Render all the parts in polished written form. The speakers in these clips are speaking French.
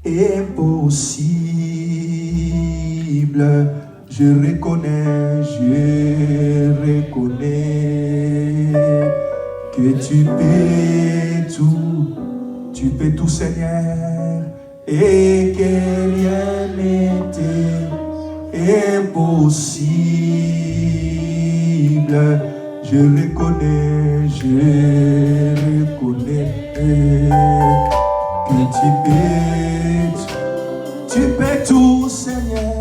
impossible. Je reconnais que tu peux tout Seigneur, et que rien n'était impossible. Je reconnais que tu peux tout Seigneur.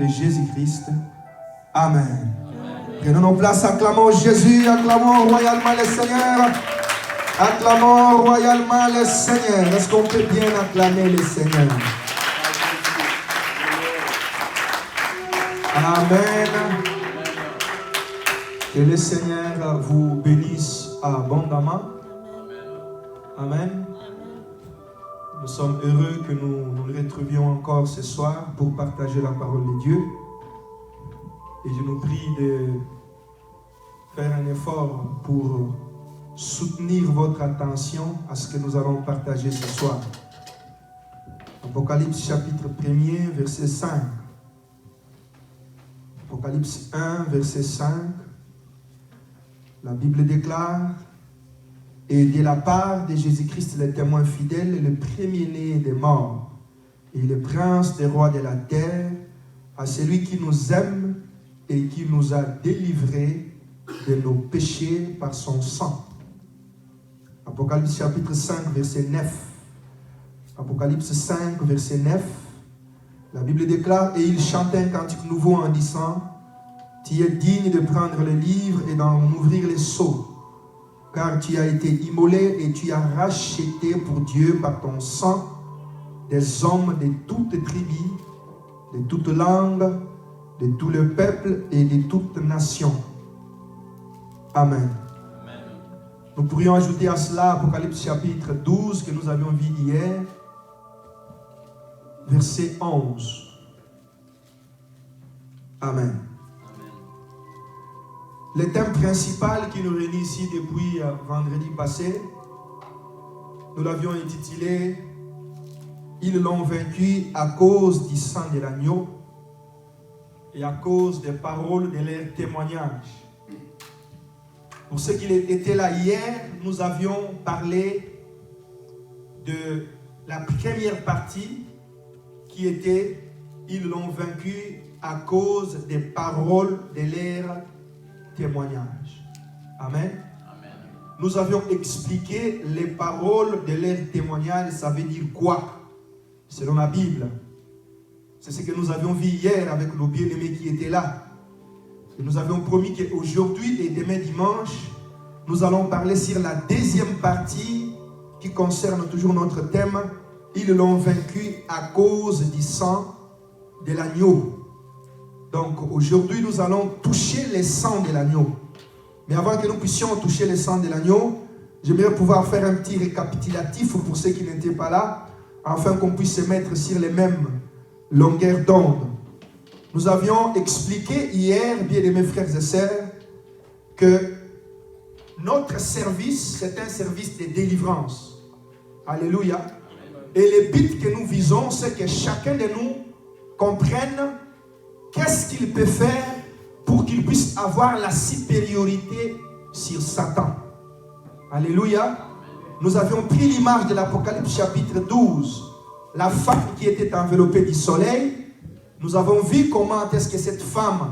Jésus-Christ. Amen. Prenons nos places, acclamons Jésus, acclamons royalement le Seigneur. Acclamons royalement le Seigneur. Est-ce qu'on peut bien acclamer le Seigneur? Amen. Que le Seigneur vous bénisse abondamment. Amen. Nous sommes heureux que nous nous retrouvions encore ce soir pour partager la parole de Dieu. Et je nous prie de faire un effort pour soutenir votre attention à ce que nous allons partager ce soir. Apocalypse chapitre 1er, verset 5. Apocalypse 1, verset 5. La Bible déclare: et de la part de Jésus-Christ, le témoin fidèle, le premier-né des morts, et le prince des rois de la terre, à celui qui nous aime et qui nous a délivrés de nos péchés par son sang. Apocalypse chapitre 5, verset 9. Apocalypse 5, verset 9. La Bible déclare: et il chantait un cantique nouveau en disant: tu es digne de prendre le livre et d'en ouvrir les sceaux, car tu as été immolé et tu as racheté pour Dieu par ton sang des hommes de toutes tribus, de toutes langues, de tout le peuple et de toutes nations. Amen. Amen. Nous pourrions ajouter à cela Apocalypse chapitre 12 que nous avions vu hier, verset 11. Amen. Le thème principal qui nous réunit ici depuis vendredi passé, nous l'avions intitulé « Ils l'ont vaincu à cause du sang de l'agneau et à cause des paroles de leur témoignage ». Pour ceux qui étaient là hier, nous avions parlé de la première partie qui était « Ils l'ont vaincu à cause des paroles de leur témoignage ». Amen. Amen. Nous avions expliqué les paroles de leur témoignage, ça veut dire quoi? Selon la Bible. C'est ce que nous avions vu hier avec nos bien-aimés qui étaient là. Et nous avions promis qu'aujourd'hui et demain dimanche, nous allons parler sur la deuxième partie qui concerne toujours notre thème. Ils l'ont vaincu à cause du sang de l'agneau. Donc aujourd'hui, nous allons toucher le sang de l'agneau. Mais avant que nous puissions toucher le sang de l'agneau, j'aimerais pouvoir faire un petit récapitulatif pour ceux qui n'étaient pas là, afin qu'on puisse se mettre sur les mêmes longueurs d'onde. Nous avions expliqué hier, bien-aimés frères et sœurs, que notre service, c'est un service de délivrance. Alléluia. Et le but que nous visons, c'est que chacun de nous comprenne qu'est-ce qu'il peut faire pour qu'il puisse avoir la supériorité sur Satan. Alléluia. Nous avions pris l'image de l'Apocalypse chapitre 12. La femme qui était enveloppée du soleil. Nous avons vu comment est-ce que cette femme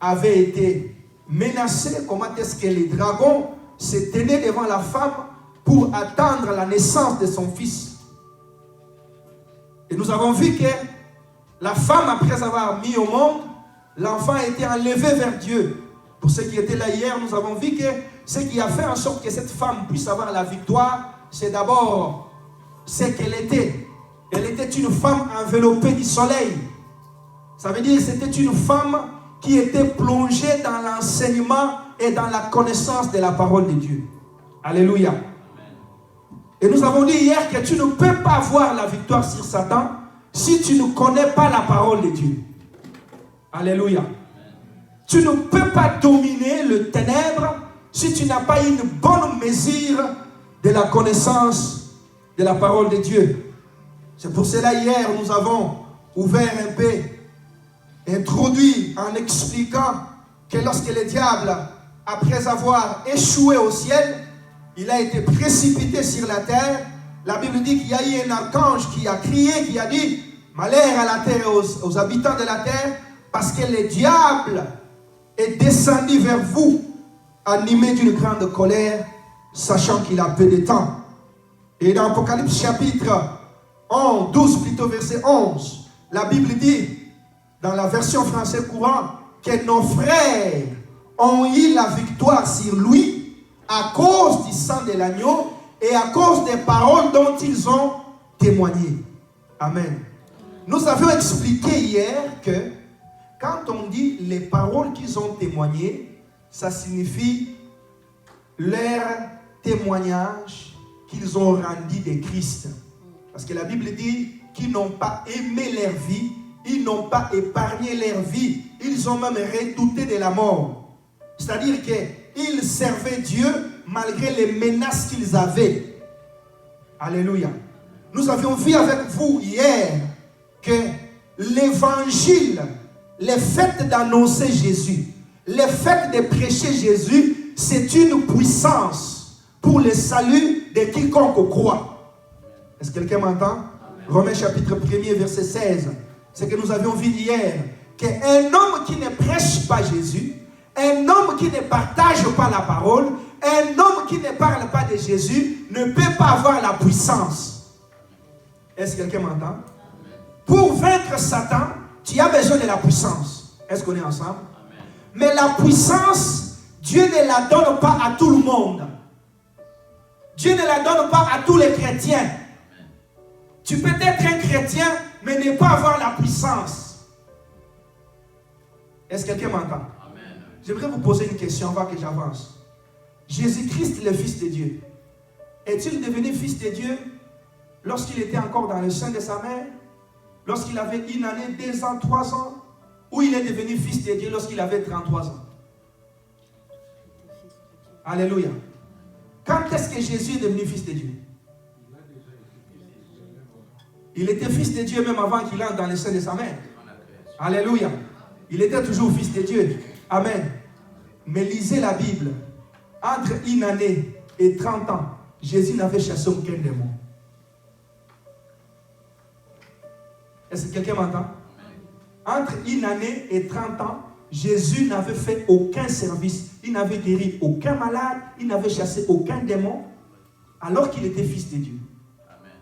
avait été menacée. Comment est-ce que les dragons se tenaient devant la femme pour attendre la naissance de son fils. Et nous avons vu que la femme, après avoir mis au monde, l'enfant a été enlevé vers Dieu. Pour ceux qui étaient là hier, nous avons vu que ce qui a fait en sorte que cette femme puisse avoir la victoire, c'est d'abord ce qu'elle était. Elle était une femme enveloppée du soleil. Ça veut dire que c'était une femme qui était plongée dans l'enseignement et dans la connaissance de la parole de Dieu. Alléluia. Amen. Et nous avons dit hier que tu ne peux pas avoir la victoire sur Satan si tu ne connais pas la parole de Dieu. Alléluia. Amen. Tu ne peux pas dominer le ténèbre si tu n'as pas une bonne mesure de la connaissance de la parole de Dieu. C'est pour cela hier nous avons ouvert un peu, introduit en expliquant que lorsque le diable, après avoir échoué au ciel, il a été précipité sur la terre. La Bible dit qu'il y a eu un archange qui a crié, qui a dit « Malheur à la terre et aux habitants de la terre, parce que le diable est descendu vers vous, animé d'une grande colère, sachant qu'il a peu de temps. » Et dans Apocalypse chapitre 12, plutôt verset 11, la Bible dit, dans la version française courante, que nos frères ont eu la victoire sur lui à cause du sang de l'agneau et à cause des paroles dont ils ont témoigné. Amen. Nous avions expliqué hier que quand on dit les paroles qu'ils ont témoignées, ça signifie leur témoignage qu'ils ont rendu de Christ. Parce que la Bible dit qu'ils n'ont pas aimé leur vie, ils n'ont pas épargné leur vie, ils ont même redouté de la mort. C'est-à-dire qu'ils servaient Dieu malgré les menaces qu'ils avaient. Alléluia. Nous avions vu avec vous hier que l'évangile, le fait d'annoncer Jésus, le fait de prêcher Jésus, c'est une puissance pour le salut de quiconque croit. Est-ce que quelqu'un m'entend? Romains chapitre 1er verset 16. C'est que nous avions vu hier qu'un homme qui ne prêche pas Jésus, un homme qui ne partage pas la parole, un homme qui ne parle pas de Jésus ne peut pas avoir la puissance. Est-ce que quelqu'un m'entend? Pour vaincre Satan, tu as besoin de la puissance. Est-ce qu'on est ensemble? Mais la puissance, Dieu ne la donne pas à tout le monde. Dieu ne la donne pas à tous les chrétiens. Tu peux être un chrétien, mais ne pas avoir la puissance. Est-ce que quelqu'un m'entend? J'aimerais vous poser une question avant que j'avance. Jésus-Christ, le Fils de Dieu, est-il devenu Fils de Dieu lorsqu'il était encore dans le sein de sa mère? Lorsqu'il avait 1 année, 2 ans, 3 ans? Ou il est devenu Fils de Dieu lorsqu'il avait 33 ans? Alléluia. Quand est-ce que Jésus est devenu fils de Dieu? Il était fils de Dieu même avant qu'il entre dans le sein de sa mère. Alléluia. Il était toujours fils de Dieu. Amen. Mais lisez la Bible. Entre une année et 30 ans, Jésus n'avait chassé aucun démon. Est-ce que quelqu'un m'entend? Entre une année et 30 ans, Jésus n'avait fait aucun service. Il n'avait guéri aucun malade. Il n'avait chassé aucun démon. Alors qu'il était fils de Dieu.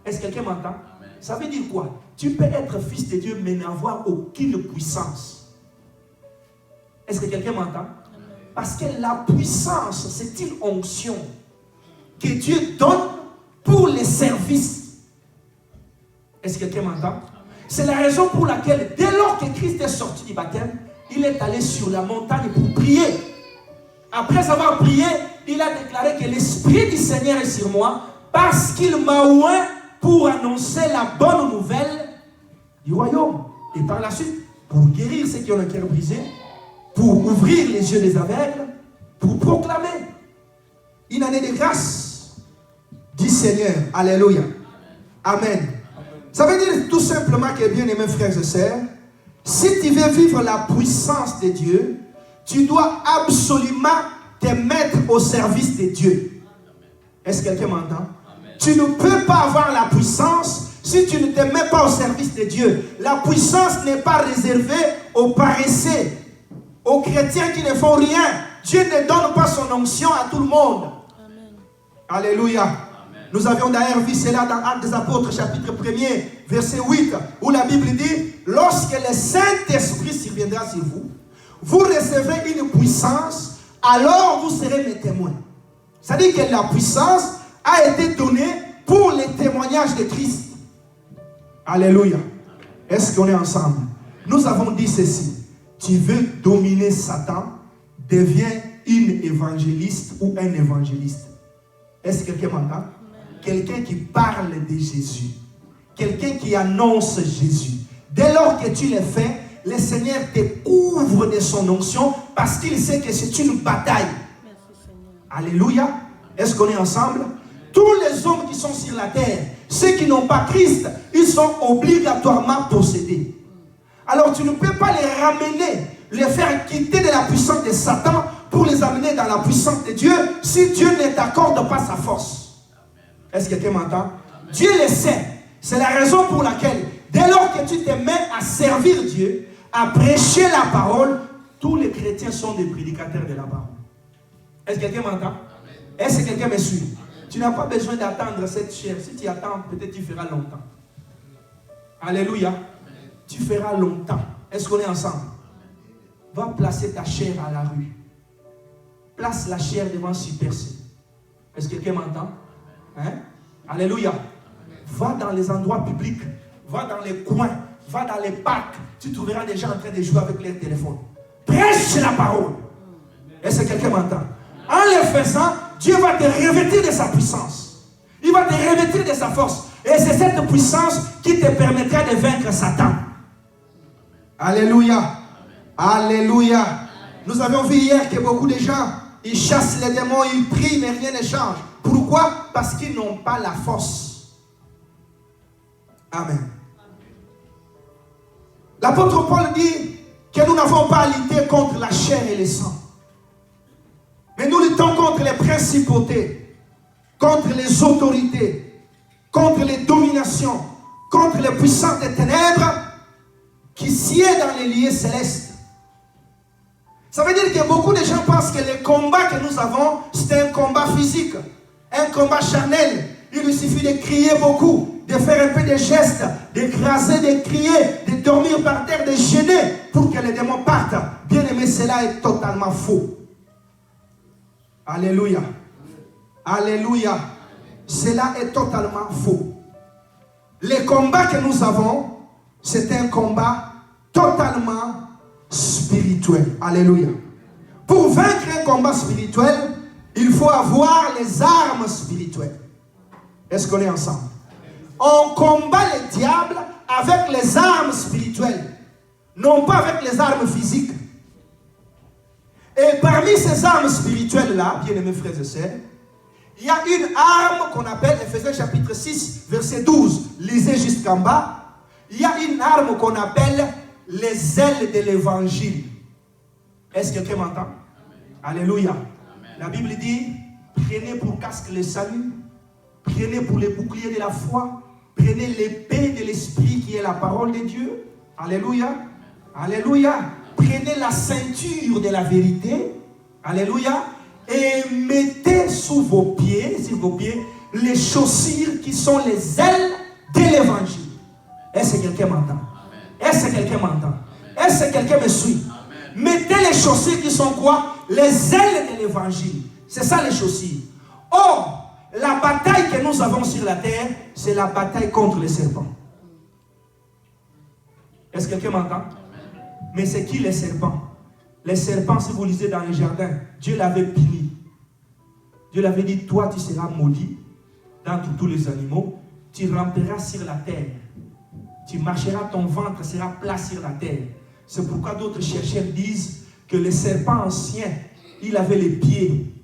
Est-ce que quelqu'un m'entend? Ça veut dire quoi? Tu peux être fils de Dieu mais n'avoir aucune puissance. Est-ce que quelqu'un m'entend? Parce que la puissance, c'est une onction que Dieu donne pour les services. Est-ce que quelqu'un m'entend? C'est la raison pour laquelle, dès lors que Christ est sorti du baptême, il est allé sur la montagne pour prier. Après avoir prié, il a déclaré que l'Esprit du Seigneur est sur moi parce qu'il m'a oint pour annoncer la bonne nouvelle du royaume. Et par la suite, pour guérir ceux qui ont le cœur brisé, pour ouvrir les yeux des aveugles, pour proclamer une année de grâce du Seigneur. Alléluia. Amen. Ça veut dire tout simplement que, bien aimés frères et sœurs, si tu veux vivre la puissance de Dieu, tu dois absolument te mettre au service de Dieu. Est-ce que quelqu'un m'entend? Tu ne peux pas avoir la puissance si tu ne te mets pas au service de Dieu. La puissance n'est pas réservée aux paresseux, aux chrétiens qui ne font rien. Dieu ne donne pas son onction à tout le monde. Amen. Alléluia. Amen. Nous avions d'ailleurs vu cela dans Actes des Apôtres, chapitre 1er, verset 8, où la Bible dit, lorsque le Saint-Esprit surviendra sur vous, vous recevrez une puissance, alors vous serez mes témoins. C'est-à-dire que la puissance a été donnée pour les témoignages de Christ. Alléluia. Est-ce qu'on est ensemble? Nous avons dit ceci. Tu veux dominer Satan, deviens une évangéliste ou un évangéliste. Est-ce que quelqu'un m'entend? Quelqu'un qui parle de Jésus. Quelqu'un qui annonce Jésus. Dès lors que tu le fais, le Seigneur te couvre de son onction parce qu'il sait que c'est une bataille. Merci, alléluia. Est-ce qu'on est ensemble? Tous les hommes qui sont sur la terre, ceux qui n'ont pas Christ, ils sont obligatoirement possédés. Alors tu ne peux pas les ramener, les faire quitter de la puissance de Satan pour les amener dans la puissance de Dieu si Dieu ne t'accorde pas sa force. Est-ce que tu m'entends? Dieu le sait. C'est la raison pour laquelle, dès lors que tu te mets à servir Dieu, à prêcher la parole, tous les chrétiens sont des prédicateurs de la parole. Est-ce que quelqu'un m'entend? Est-ce que quelqu'un me suit? Tu n'as pas besoin d'attendre cette chair. Si tu attends, peut-être tu feras longtemps. Alléluia. Tu feras longtemps. Est-ce qu'on est ensemble? Va placer ta chair à la rue. Place la chair devant Super C. Est-ce que quelqu'un m'entend? Hein? Alléluia. Va dans les endroits publics. Va dans les coins. Va dans les parcs. Tu trouveras des gens en train de jouer avec leur téléphone. Prêche la parole. Est-ce que quelqu'un m'entend? En le faisant, Dieu va te revêtir de sa puissance. Il va te revêtir de sa force. Et c'est cette puissance qui te permettra de vaincre Satan. Alléluia. Alléluia. Nous avons vu hier que beaucoup de gens, ils chassent les démons, ils prient, mais rien ne change. Pourquoi? Parce qu'ils n'ont pas la force. Amen. L'apôtre Paul dit que nous n'avons pas à lutter contre la chair et le sang. Mais nous luttons contre les principautés, contre les autorités, contre les dominations, contre les puissances des ténèbres qui siègent dans les lieux célestes. Ça veut dire que beaucoup de gens pensent que le combat que nous avons, c'est un combat physique, un combat charnel. Il lui suffit de crier beaucoup, de faire un peu de gestes, d'écraser, de crier, de dormir par terre, de gêner pour que les démons partent. Bien aimé, cela est totalement faux. Alléluia. Alléluia. Cela est totalement faux. Le combat que nous avons, c'est un combat totalement spirituel. Alléluia. Pour vaincre un combat spirituel, il faut avoir les armes spirituelles. Est-ce qu'on est ensemble? On combat le diable avec les armes spirituelles, non pas avec les armes physiques. Et parmi ces armes spirituelles-là, bien-aimés frères et sœurs, il y a une arme qu'on appelle, Ephésiens chapitre 6, verset 12, lisez jusqu'en bas. Il y a une arme qu'on appelle les ailes de l'évangile. Est-ce que quelqu'un m'entend? Alléluia. Amen. La Bible dit, prenez pour casque le salut, prenez pour les boucliers de la foi, prenez l'épée de l'esprit qui est la parole de Dieu. Alléluia. Alléluia. Prenez la ceinture de la vérité. Alléluia. Et mettez sous vos pieds, les chaussures qui sont les ailes de l'évangile. Est-ce que quelqu'un m'entend? Est-ce que quelqu'un m'entend? Est-ce que quelqu'un me suit? Amen. Mettez les chaussures qui sont quoi? Les ailes de l'évangile. C'est ça les chaussures. Or, la bataille que nous avons sur la terre, c'est la bataille contre les serpents. Est-ce que quelqu'un m'entend? Mais c'est qui les serpents? Les serpents, si vous lisez dans le jardin, Dieu l'avait puni. Dieu l'avait dit, toi tu seras maudit d'entre tous les animaux, tu ramperas sur la terre. Tu marcheras, ton ventre sera plat sur la terre. C'est pourquoi d'autres chercheurs disent que le serpent ancien, il avait les pieds.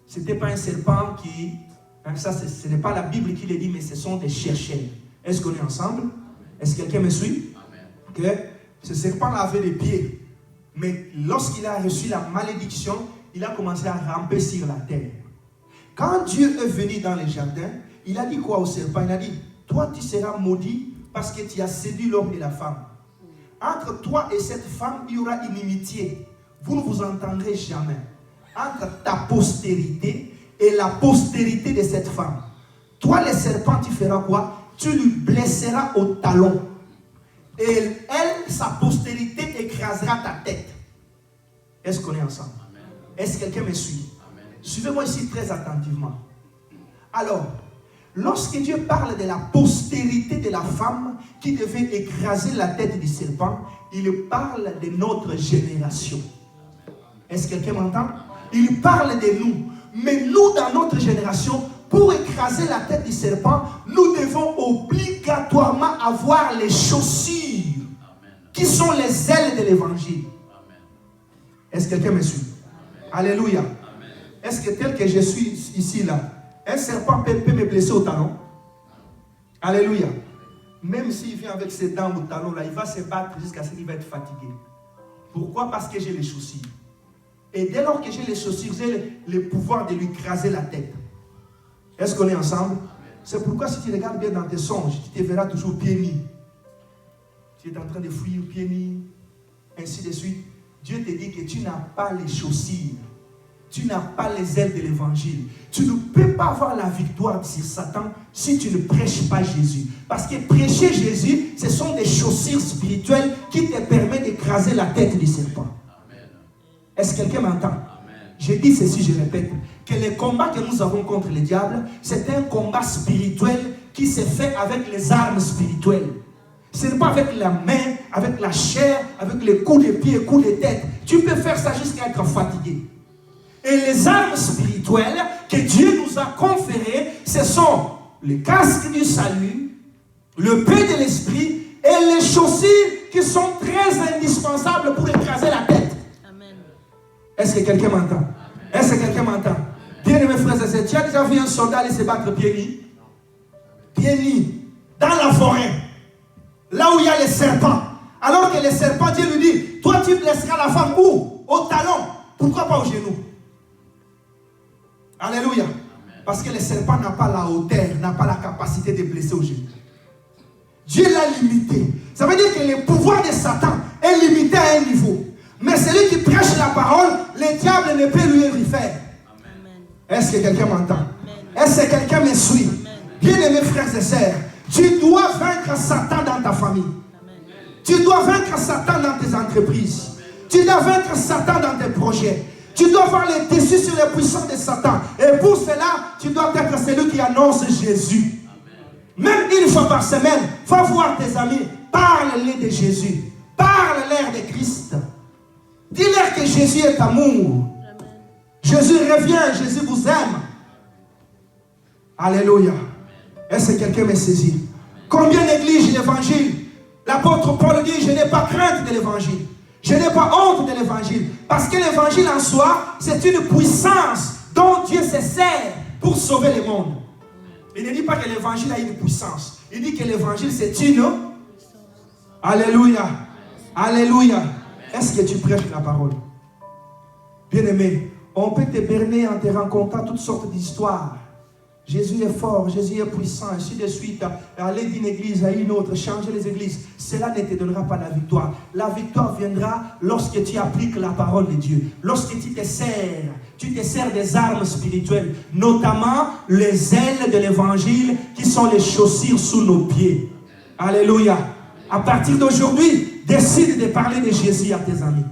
Ce n'était pas un serpent qui... ça, ce n'est pas la Bible qui le dit, mais ce sont des chercheurs. Est-ce qu'on est ensemble? Est-ce que quelqu'un me suit? Okay. Ce serpent-là avait des pieds. Mais lorsqu'il a reçu la malédiction, il a commencé à ramper sur la terre. Quand Dieu est venu dans les jardins, il a dit quoi au serpent? Il a dit, toi tu seras maudit parce que tu as séduit l'homme et la femme. Entre toi et cette femme, il y aura inimitié. Vous ne vous entendrez jamais. Entre ta postérité et la postérité de cette femme. Toi, le serpent, tu feras quoi? Tu lui blesseras au talon. Et elle, sa postérité, écrasera ta tête. Est-ce qu'on est ensemble? Est-ce que quelqu'un me suit? Suivez-moi ici très attentivement. Alors, lorsque Dieu parle de la postérité de la femme qui devait écraser la tête du serpent, il parle de notre génération. Est-ce que quelqu'un m'entend? Il parle de nous. Mais nous, dans notre génération, pour écraser la tête du serpent, nous devons obligatoirement avoir les chaussures qui sont les ailes de l'évangile. Est-ce que quelqu'un me suit? Alléluia. Est-ce que tel que je suis ici là, un serpent peut me blesser au talon? Alléluia. Même s'il vient avec ses dents au talon là, il va se battre jusqu'à ce qu'il va être fatigué. Pourquoi? Parce que j'ai les chaussures. Et dès lors que j'ai les chaussures, j'ai le pouvoir de lui écraser la tête. Est-ce qu'on est ensemble? C'est pourquoi si tu regardes bien dans tes songes, tu te verras toujours pieds nus. Tu es en train de fuir pieds nus, ainsi de suite. Dieu te dit que tu n'as pas les chaussures. Tu n'as pas les ailes de l'évangile. Tu ne peux pas avoir la victoire sur Satan si tu ne prêches pas Jésus. Parce que prêcher Jésus, ce sont des chaussures spirituelles qui te permettent d'écraser la tête du serpent. Est-ce que quelqu'un m'entend? Je dis ceci, je répète, que le combat que nous avons contre le diable, c'est un combat spirituel qui se fait avec les armes spirituelles. Ce n'est pas avec la main, avec la chair, avec les coups de pied, coups de tête. Tu peux faire ça jusqu'à être fatigué. Et les armes spirituelles que Dieu nous a conférées, ce sont le casque du salut, le paix de l'esprit et les chaussures qui sont très indispensables pour écraser la tête. Amen. Est-ce que quelqu'un m'entend? Est-ce que quelqu'un m'entend? Bien-aimés frères et sœurs, tu as déjà vu un soldat aller se battre pieds nus? Pieds nus, dans la forêt, là où il y a les serpents. Alors que les serpents, Dieu lui dit, toi tu blesseras la femme où? Au talon. Pourquoi pas au genou? Alléluia. Amen. Parce que le serpent n'a pas la hauteur, n'a pas la capacité de blesser au genou. Dieu l'a limité. Ça veut dire que le pouvoir de Satan est limité à un niveau. Mais celui qui prêche la parole, le diable ne peut lui faire. Est-ce que quelqu'un m'entend? Est-ce que quelqu'un me suit? Bien-aimés frères et sœurs, tu dois vaincre Satan dans ta famille. Tu dois vaincre Satan dans tes entreprises. Tu dois vaincre Satan dans tes projets. Tu dois avoir les dessus sur les puissants de Satan. Et pour cela, tu dois être celui qui annonce Jésus. Même une fois par semaine, va voir tes amis. Parle-les de Jésus. Parle-leur de Christ. Dis-leur que Jésus est amour. Jésus revient, Jésus vous aime. Alléluia. Est-ce que quelqu'un me saisit? Combien néglige l'évangile? L'apôtre Paul dit, je n'ai pas crainte de l'évangile. Je n'ai pas honte de l'évangile. Parce que l'évangile en soi, c'est une puissance dont Dieu se sert pour sauver le monde. Il ne dit pas que l'évangile a une puissance. Il dit que l'évangile c'est une. Alléluia. Alléluia. Est-ce que tu prêches la parole? Bien-aimé, on peut te berner en te racontant toutes sortes d'histoires. Jésus est fort, Jésus est puissant, ainsi de suite. Aller d'une église à une autre, changer les églises, cela ne te donnera pas la victoire. La victoire viendra lorsque tu appliques la parole de Dieu. Lorsque tu te sers des armes spirituelles, notamment les ailes de l'évangile qui sont les chaussures sous nos pieds. Alléluia. À partir d'aujourd'hui, décide de parler de Jésus à tes amis.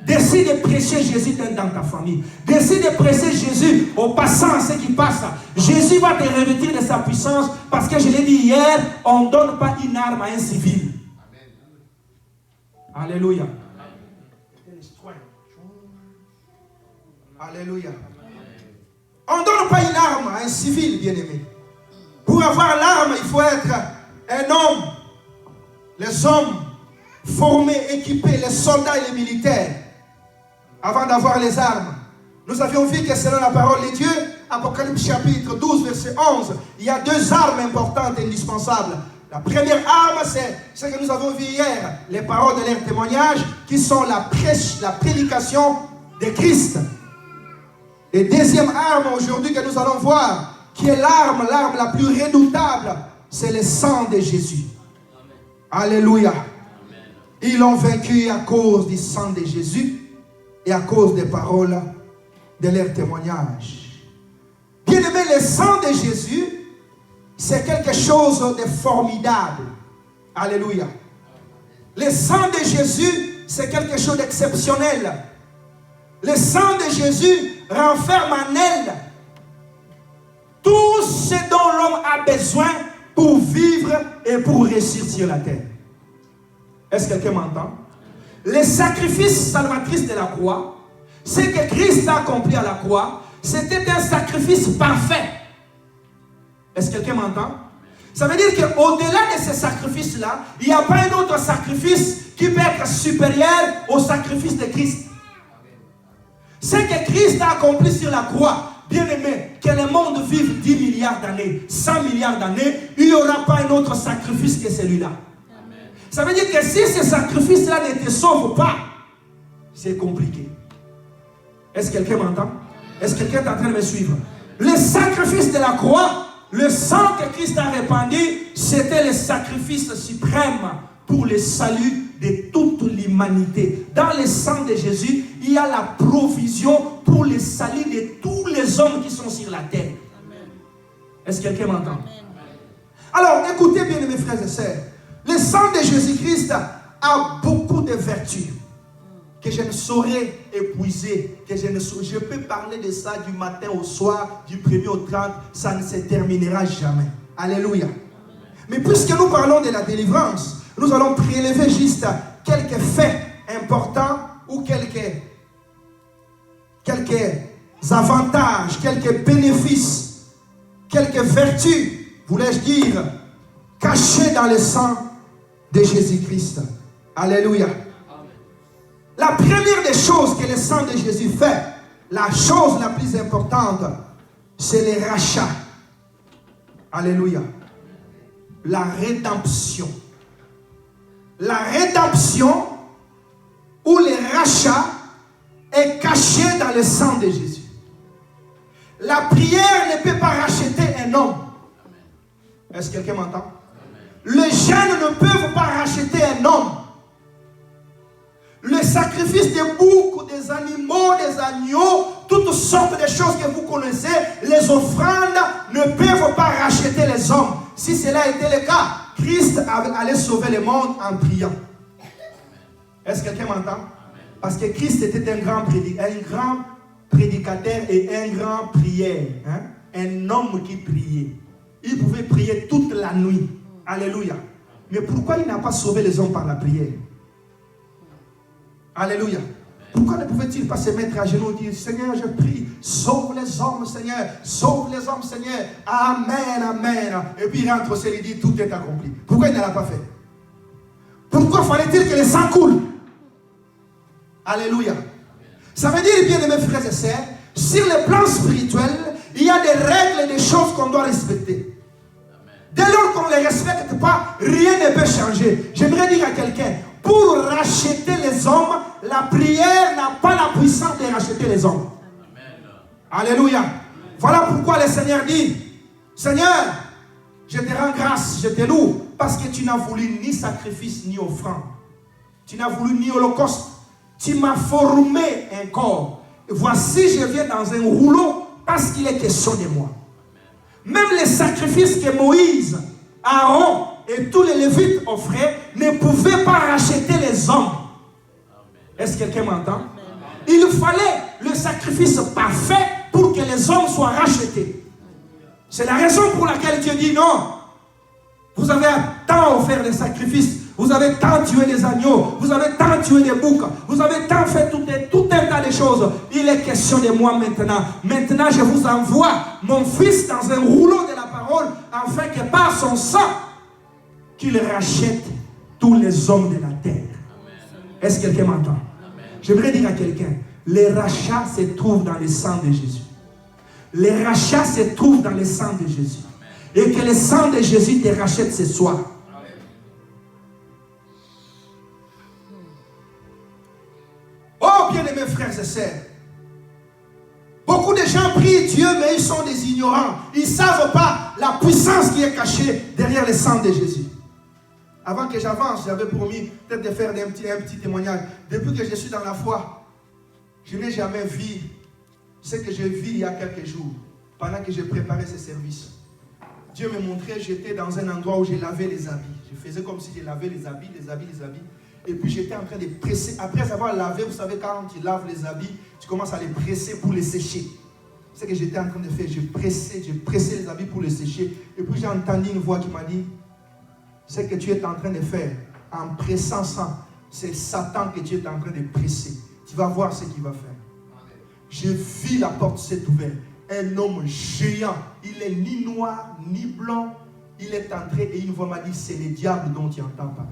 Décide de prêcher Jésus dans ta famille. Décide de prêcher Jésus aux passants, à ceux qui passent. Jésus va te revêtir de sa puissance parce que je l'ai dit hier, on ne donne pas une arme à un civil. Amen. Alléluia. Alléluia. On ne donne pas une arme à un civil, bien-aimé. Pour avoir l'arme, il faut être un homme. Les hommes formés, équipés, les soldats et les militaires. Avant d'avoir les armes. Nous avions vu que selon la parole de Dieu, Apocalypse chapitre 12, verset 11, il y a deux armes importantes et indispensables. La première arme, c'est ce que nous avons vu hier, les paroles de leur témoignage, qui sont la prédication de Christ. Et deuxième arme aujourd'hui que nous allons voir, qui est l'arme la plus redoutable, c'est le sang de Jésus. Amen. Alléluia. Amen. Ils l'ont vaincu à cause du sang de Jésus et à cause des paroles de leur témoignage. Bien aimé, le sang de Jésus, c'est quelque chose de formidable. Alléluia. Le sang de Jésus, c'est quelque chose d'exceptionnel. Le sang de Jésus renferme en elle tout ce dont l'homme a besoin pour vivre et pour réussir sur la terre. Est-ce que quelqu'un m'entend? Le sacrifice salvatrice de la croix, ce que Christ a accompli à la croix, c'était un sacrifice parfait. Est-ce que quelqu'un m'entend? Ça veut dire qu'au-delà de ce sacrifice-là, il n'y a pas un autre sacrifice qui peut être supérieur au sacrifice de Christ. Ce que Christ a accompli sur la croix, bien aimé, que le monde vive 10 milliards d'années, 100 milliards d'années, il n'y aura pas un autre sacrifice que celui-là. Ça veut dire que si ce sacrifice-là ne te sauve pas, c'est compliqué. Est-ce que quelqu'un m'entend? Est-ce que quelqu'un est en train de me suivre? Le sacrifice de la croix, le sang que Christ a répandu, c'était le sacrifice suprême pour le salut de toute l'humanité. Dans le sang de Jésus, il y a la provision pour le salut de tous les hommes qui sont sur la terre. Est-ce que quelqu'un m'entend? Alors, écoutez bien mes frères et sœurs. Le sang de Jésus-Christ a beaucoup de vertus que je ne saurais épuiser, que je peux parler de ça du matin au soir, du 1er au 30, ça ne se terminera jamais. Alléluia. Mais puisque nous parlons de la délivrance, nous allons prélever juste quelques faits importants ou quelques avantages, quelques bénéfices, quelques vertus, voulais-je dire, cachées dans le sang de Jésus-Christ. Alléluia. Amen. La première des choses que le sang de Jésus fait, la chose la plus importante, c'est le rachat. Alléluia. La rédemption. La rédemption ou le rachat est caché dans le sang de Jésus. La prière ne peut pas racheter un homme. Est-ce que quelqu'un m'entend? Les jeunes ne peuvent pas racheter un homme. Le sacrifice des boucs, des animaux, des agneaux, toutes sortes de choses que vous connaissez, les offrandes ne peuvent pas racheter les hommes. Si cela était le cas, Christ allait sauver le monde en priant. Est-ce que quelqu'un m'entend? Parce que Christ était un grand prédicateur et un grand prieur. Hein? Un homme qui priait. Il pouvait prier toute la nuit. Alléluia. Mais pourquoi il n'a pas sauvé les hommes par la prière? Alléluia. Pourquoi ne pouvait-il pas se mettre à genoux et dire, Seigneur, je prie, sauve les hommes, Seigneur, sauve les hommes, Seigneur. Amen, amen. Et puis il rentre au ciel et dit, tout est accompli. Pourquoi il ne l'a pas fait? Pourquoi fallait-il que le sang coule? Alléluia. Ça veut dire, bien aimés frères et sœurs, sur le plan spirituel, il y a des règles et des choses qu'on doit respecter. Dès lors qu'on ne les respecte pas, rien ne peut changer. J'aimerais dire à quelqu'un, pour racheter les hommes, la prière n'a pas la puissance de racheter les hommes. Amen. Alléluia. Voilà pourquoi le Seigneur dit, Seigneur, je te rends grâce, je te loue, parce que tu n'as voulu ni sacrifice ni offrande. Tu n'as voulu ni holocauste. Tu m'as formé un corps. Et voici, je viens dans un rouleau parce qu'il est question de moi. Même les sacrifices que Moïse, Aaron et tous les Lévites offraient ne pouvaient pas racheter les hommes. Est-ce que quelqu'un m'entend? Il fallait le sacrifice parfait pour que les hommes soient rachetés. C'est la raison pour laquelle Dieu dit non. Vous avez tant offert des sacrifices, vous avez tant tué des agneaux, vous avez tant tué des boucs, vous avez tant fait tout un tas de choses. Il est question de moi maintenant. Maintenant, je vous envoie mon fils dans un rouleau de la parole, afin que par son sang, qu'il rachète tous les hommes de la terre. Est-ce que quelqu'un m'entend? J'aimerais dire à quelqu'un, les rachats se trouvent dans le sang de Jésus. Les rachats se trouvent dans le sang de Jésus. Et que le sang de Jésus te rachète ce soir. Oh, bien-aimés frères et sœurs, beaucoup de gens prient Dieu, mais ils sont des ignorants. Ils ne savent pas la puissance qui est cachée derrière le sang de Jésus. Avant que j'avance, j'avais promis peut-être de faire un petit témoignage. Depuis que je suis dans la foi, je n'ai jamais vu ce que j'ai vu il y a quelques jours, pendant que je préparais ce service. Dieu me montrait, j'étais dans un endroit où je lavais les habits. Je faisais comme si je lavais les habits. Et puis j'étais en train de presser. Après avoir lavé, vous savez, quand tu laves les habits, tu commences à les presser pour les sécher. C'est ce que j'étais en train de faire. Je pressais les habits pour les sécher. Et puis j'ai entendu une voix qui m'a dit, ce que tu es en train de faire, en pressant ça, c'est Satan que tu es en train de presser. Tu vas voir ce qu'il va faire. J'ai vu la porte s'être ouverte. Un homme géant, il est ni noir, ni blanc. Il est entré et une voix m'a dit, c'est le diable dont tu entends parler.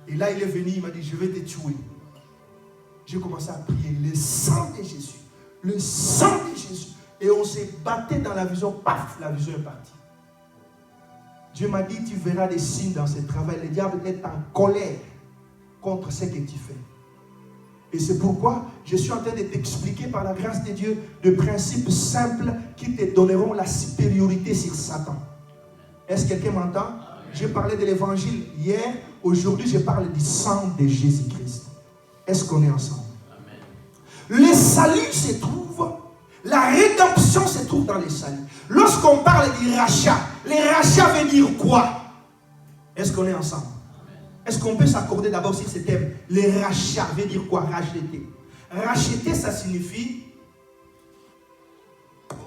Et là, il est venu, il m'a dit, je vais te tuer. J'ai commencé à prier, le sang de Jésus. Le sang de Jésus. Et on s'est battu dans la vision, paf, la vision est partie. Dieu m'a dit, tu verras des signes dans ce travail. Le diable est en colère contre ce que tu fais. Et c'est pourquoi je suis en train de t'expliquer par la grâce de Dieu des principes simples qui te donneront la supériorité sur Satan. Est-ce que quelqu'un m'entend? J'ai parlé de l'évangile hier. Aujourd'hui, je parle du sang de Jésus-Christ. Est-ce qu'on est ensemble? Amen. Le salut se trouve, la rédemption se trouve dans le salut. Lorsqu'on parle du rachat, le rachat veut dire quoi? Est-ce qu'on est ensemble? Est-ce qu'on peut s'accorder d'abord sur ce thème? Le rachat veut dire quoi? Racheter. Racheter, ça signifie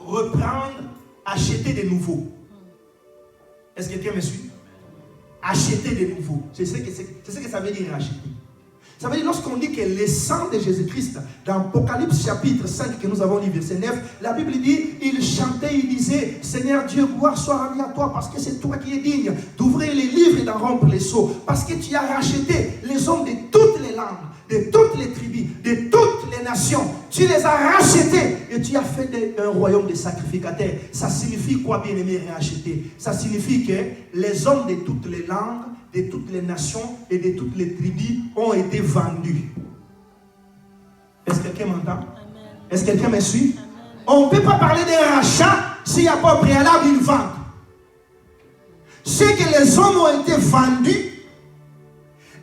reprendre, acheter de nouveau. Est-ce que quelqu'un me suit? Acheter de nouveau. C'est ce que ça veut dire racheter. Ça veut dire lorsqu'on dit que le sang de Jésus-Christ, dans Apocalypse chapitre 5 que nous avons lu verset 9, la Bible dit, il chantait, il disait, Seigneur Dieu, gloire soit rendue à toi, parce que c'est toi qui es digne d'ouvrir les livres et d'en rompre les sceaux, parce que tu as racheté les hommes de toutes les langues, de toutes les tribus, de toutes les nations. Tu les as rachetés et tu as fait un royaume de sacrificateurs. Ça signifie quoi, bien aimé, racheter? Ça signifie que les hommes de toutes les langues, de toutes les nations et de toutes les tribus ont été vendus. Est-ce que quelqu'un m'entend? Est-ce que quelqu'un me suit? Amen. On ne peut pas parler d'un rachat s'il n'y a pas au préalable une vente. C'est que les hommes ont été vendus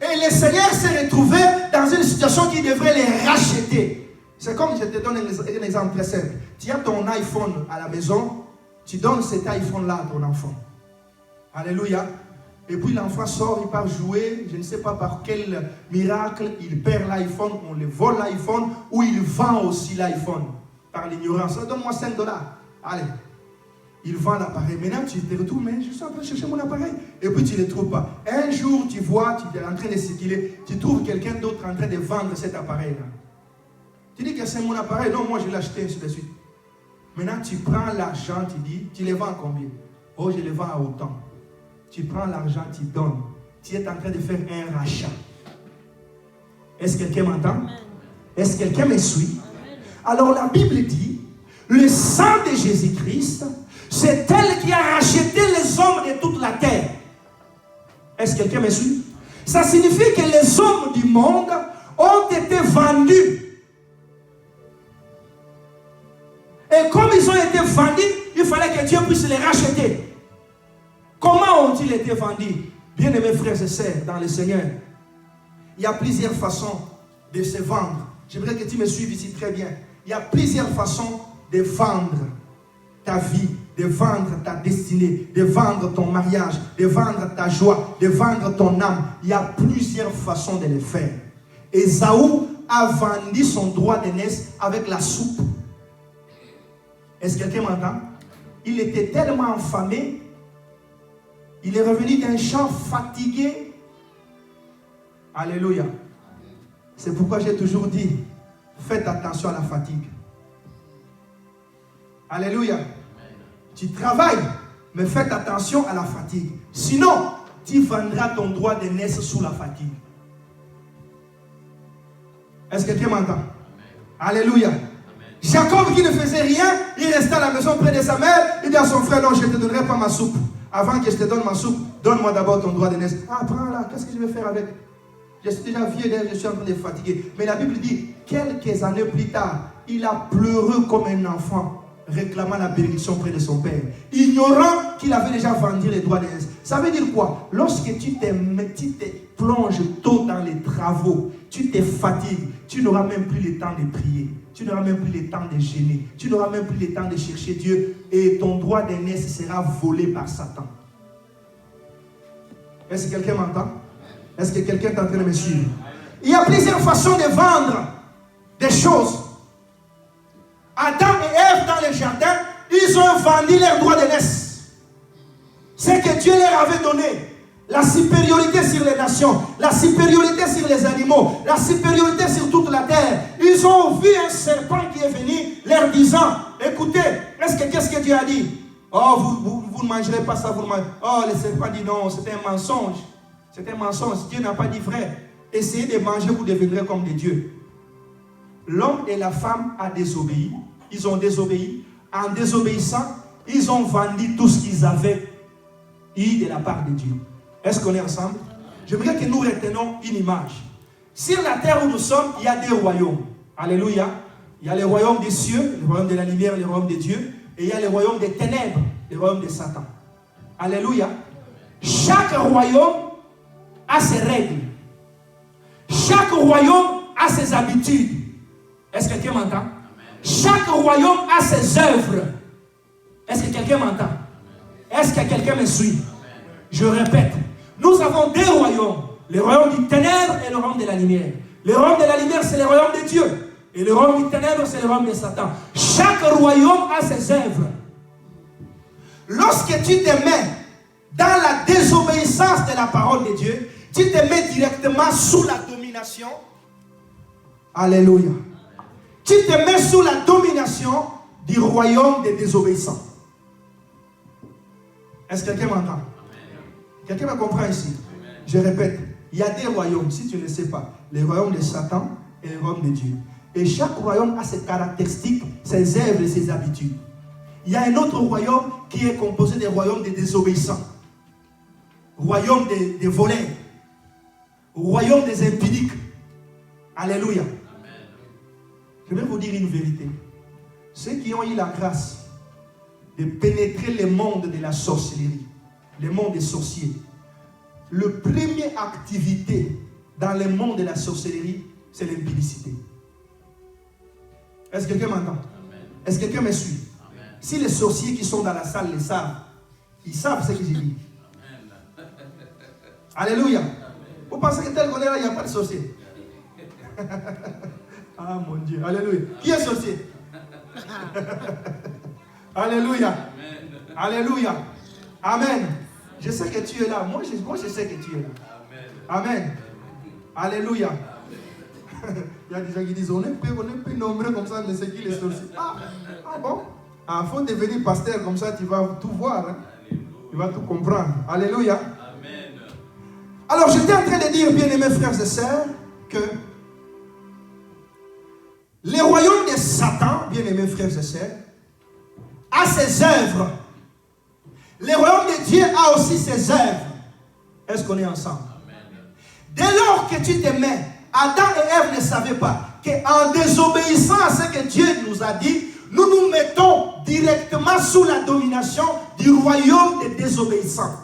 et le Seigneur s'est retrouvé dans une situation qui devrait les racheter. C'est comme, je te donne un exemple très simple. Tu as ton iPhone à la maison, tu donnes cet iPhone-là à ton enfant. Alléluia. Et puis l'enfant sort, il part jouer, je ne sais pas par quel miracle, il perd l'iPhone, on le vole l'iPhone, ou il vend aussi l'iPhone, par l'ignorance. Donne-moi $5. Allez. Il vend l'appareil. Maintenant, tu te retrouves, mais je suis en train de chercher mon appareil. Et puis tu ne le trouves pas. Un jour, tu vois, tu es en train de circuler, tu trouves quelqu'un d'autre en train de vendre cet appareil-là. Tu dis que c'est mon appareil. Non, moi je l'ai acheté, ainsi de suite. Maintenant, tu prends l'argent, tu dis, tu les vends à combien? Oh, je les vends à autant. Tu prends l'argent, tu donnes. Tu es en train de faire un rachat. Est-ce que quelqu'un m'entend? Est-ce que quelqu'un me suit? Alors la Bible dit, le sang de Jésus-Christ, c'est elle qui a racheté les hommes de toute la terre. Est-ce que quelqu'un me suit? Ça signifie que les hommes du monde ont été vendus. Et comme ils ont été vendus, il fallait que Dieu puisse les racheter. Comment ont-ils été vendus? Bien-aimés frères et sœurs dans le Seigneur, il y a plusieurs façons de se vendre. J'aimerais que tu me suives ici très bien. Il y a plusieurs façons de vendre ta vie, de vendre ta destinée, de vendre ton mariage, de vendre ta joie, de vendre ton âme. Il y a plusieurs façons de le faire. Ésaü a vendu son droit d'aînesse avec la soupe. Est-ce que quelqu'un m'entend? Il était tellement affamé, il est revenu d'un champ fatigué. Alléluia. C'est pourquoi j'ai toujours dit, faites attention à la fatigue. Alléluia. Tu travailles, mais faites attention à la fatigue. Sinon, tu vendras ton droit d'aînesse sous la fatigue. Est-ce que quelqu'un m'entend? Alléluia. Jacob qui ne faisait rien, il restait à la maison près de sa mère. Il dit à son frère, non, je ne te donnerai pas ma soupe. Avant que je te donne ma soupe, donne-moi d'abord ton droit d'aînesse. Ah, prends là, qu'est-ce que je vais faire avec? Je suis déjà vieux, je suis en train de fatiguer. Mais la Bible dit, quelques années plus tard, il a pleuré comme un enfant, réclamant la bénédiction près de son père, ignorant qu'il avait déjà vendu les droits d'aînesse. Ça veut dire quoi? Lorsque tu te plonges tôt dans les travaux, tu te fatigues, tu n'auras même plus le temps de prier, tu n'auras même plus le temps de gêner, tu n'auras même plus le temps de chercher Dieu, et ton droit d'aînesse sera volé par Satan. Est-ce que quelqu'un m'entend? Est-ce que quelqu'un est en train de me suivre? Il y a plusieurs façons de vendre des choses. Adam et Ève dans le jardin, ils ont vendu leur droit d'aînesse. C'est que Dieu leur avait donné. La supériorité sur les nations, la supériorité sur les animaux, la supériorité sur toute la terre. Ils ont vu un serpent qui est venu leur disant, écoutez, qu'est-ce que Dieu a dit? Oh, vous ne mangerez pas ça, vous ne mangerez. Oh, le serpent dit non, c'est un mensonge. C'est un mensonge, Dieu n'a pas dit vrai. Essayez de manger, vous deviendrez comme des dieux. L'homme et la femme ont désobéi. Ils ont désobéi. En désobéissant, ils ont vendu tout ce qu'ils avaient eu de la part de Dieu. Est-ce qu'on est ensemble? J'aimerais que nous retenons une image. Sur la terre où nous sommes, il y a des royaumes. Alléluia. Il y a le royaume des cieux, le royaume de la lumière, le royaume de Dieu. Et il y a le royaume des ténèbres, le royaume de Satan. Alléluia. Chaque royaume a ses règles. Chaque royaume a ses habitudes. Est-ce que quelqu'un m'entend? Chaque royaume a ses œuvres. Est-ce que quelqu'un m'entend? Est-ce que quelqu'un me suit? Je répète, nous avons deux royaumes. Le royaume du ténèbre et le royaume de la lumière. Le royaume de la lumière, c'est le royaume de Dieu. Et le royaume du ténèbre, c'est le royaume de Satan. Chaque royaume a ses œuvres. Lorsque tu te mets dans la désobéissance de la parole de Dieu, tu te mets directement sous la domination. Alléluia. Tu te mets sous la domination du royaume des désobéissants. Est-ce que quelqu'un m'entend? Quelqu'un me comprend ici? Je répète, il y a des royaumes, si tu ne le sais pas, le royaume de Satan et le royaume de Dieu. Et chaque royaume a ses caractéristiques, ses œuvres et ses habitudes. Il y a un autre royaume qui est composé des royaumes des désobéissants, royaume des voleurs, royaume des impudiques. Alléluia. Je vais vous dire une vérité. Ceux qui ont eu la grâce de pénétrer le monde de la sorcellerie, le monde des sorciers, la première activité dans le monde de la sorcellerie, c'est l'impudicité. Est-ce que quelqu'un m'entend? Est-ce que quelqu'un me suit? Amen. Si les sorciers qui sont dans la salle le savent, ils savent ce que j'ai dit. Alléluia. Amen. Vous pensez que tel qu'on est là, il n'y a pas de sorcier? Ah mon Dieu, alléluia. Qui est sorcier? Alléluia. Amen. Alléluia. Amen. Je sais que tu es là. Moi, je sais que tu es là. Amen. Amen. Alléluia. Il y a des gens qui disent, on est plus nombreux comme ça, mais c'est qui les sorciers? Ah bon? Ah, il faut devenir pasteur, comme ça tu vas tout voir. Hein? Tu vas tout comprendre. Alléluia. Amen. Alors, j'étais en train de dire, bien-aimés frères et sœurs, que Le royaume de Satan, bien-aimés frères et sœurs, a ses œuvres. Le royaume de Dieu a aussi ses œuvres. Est-ce qu'on est ensemble? Amen. Dès lors que tu te mets, Adam et Ève ne savaient pas qu'en désobéissant à ce que Dieu nous a dit, nous nous mettons directement sous la domination du royaume des désobéissants.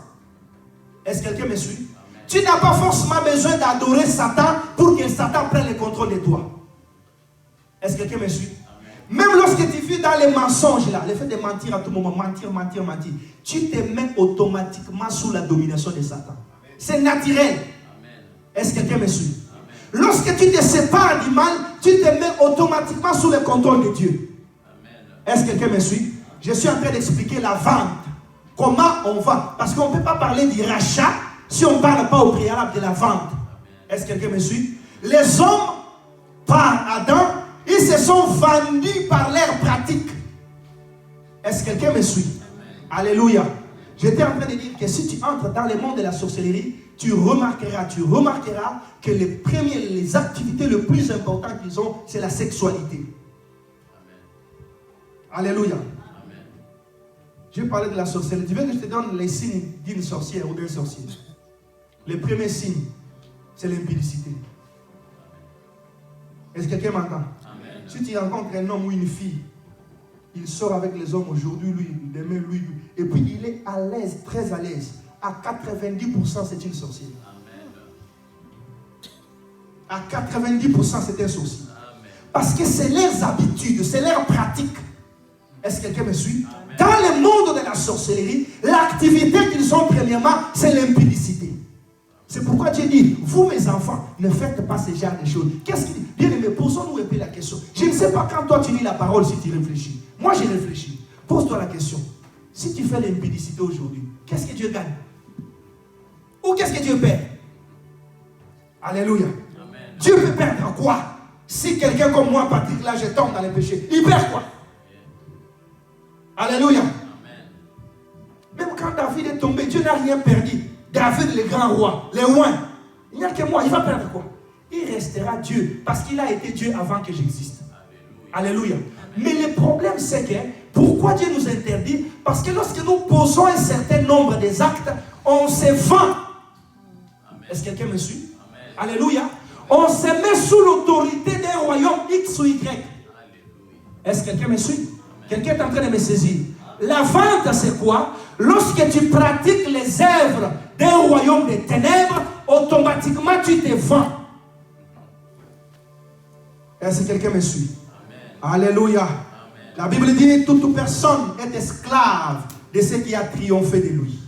Est-ce que quelqu'un me suit? Amen. Tu n'as pas forcément besoin d'adorer Satan pour que Satan prenne le contrôle de toi. Est-ce que quelqu'un me suit? Même lorsque tu vis dans les mensonges là, le fait de mentir à tout moment, mentir, tu te mets automatiquement sous la domination de Satan. C'est naturel. Est-ce que quelqu'un me suit? Amen. Lorsque tu te sépares du mal, tu te mets automatiquement sous le contrôle de Dieu. Est-ce que quelqu'un me suit? Je suis en train d'expliquer la vente. Comment on va? Parce qu'on ne peut pas parler du rachat si on ne parle pas au préalable de la vente. Est-ce que quelqu'un me suit? Les hommes, par Adam, ils se sont vendus par leurs pratiques. Est-ce que quelqu'un me suit? Amen. Alléluia. J'étais en train de dire que si tu entres dans le monde de la sorcellerie, tu remarqueras que les activités les plus importantes qu'ils ont, c'est la sexualité. Amen. Alléluia. Amen. Je vais parler de la sorcellerie. Tu veux que je te donne les signes d'une sorcière ou d'un sorcier? Le premier signe, c'est l'impudicité. Est-ce que quelqu'un m'entend? Si tu rencontres un homme ou une fille, il sort avec les hommes aujourd'hui, lui, demain, lui, et puis il est à l'aise, très à l'aise. À 90%, c'est une sorcière. À 90%, c'est un sorcier. Parce que c'est leurs habitudes, c'est leurs pratiques. Est-ce que quelqu'un me suit? Amen. Dans le monde de la sorcellerie, l'activité qu'ils ont premièrement, c'est l'impudicité. C'est pourquoi Dieu dit, vous mes enfants, ne faites pas ce genre de choses. Qu'est-ce qu'il dit? Bien aimé, posons-nous un peu la question. Je ne sais pas quand toi tu lis la parole si tu réfléchis. Moi j'ai réfléchi. Pose-toi la question. Si tu fais l'impudicité aujourd'hui, qu'est-ce que Dieu gagne? Ou qu'est-ce que Dieu perd? Alléluia. Amen. Dieu peut perdre quoi? Si quelqu'un comme moi, Patrick, là je tombe dans les péchés, il perd quoi? Alléluia. Amen. Même quand David est tombé, Dieu n'a rien perdu. David, le grand roi, le roi, il n'y a que moi, il va perdre quoi? Il restera Dieu, parce qu'il a été Dieu avant que j'existe. Alléluia. Alléluia. Mais le problème, c'est que, pourquoi Dieu nous interdit? Parce que lorsque nous posons un certain nombre des actes, on se vend. Est-ce que quelqu'un me suit? Amen. Alléluia. On se met sous l'autorité d'un royaume X ou Y. Est-ce que quelqu'un me suit? Quelqu'un est en train de me saisir. La vente, c'est quoi? Lorsque tu pratiques les œuvres d'un royaume des ténèbres, automatiquement tu te vends. Est-ce que quelqu'un me suit? Amen. Alléluia. Amen. La Bible dit, toute personne est esclave de ce qui a triomphé de lui.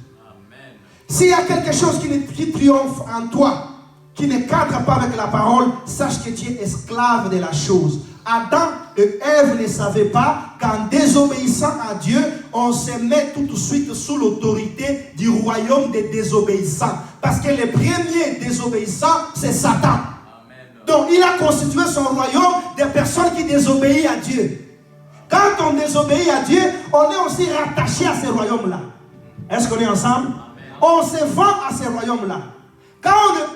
S'il y a quelque chose qui triomphe en toi, qui ne cadre pas avec la parole, sache que tu es esclave de la chose. Adam et Ève ne savaient pas qu'en désobéissant à Dieu, on se met tout de suite sous l'autorité du royaume des désobéissants. Parce que le premier désobéissant, c'est Satan. Amen. Donc il a constitué son royaume des personnes qui désobéissent à Dieu. Quand on désobéit à Dieu, on est aussi rattaché à ce royaume-là. Est-ce qu'on est ensemble? Amen. On se vend à ce royaume-là. Quand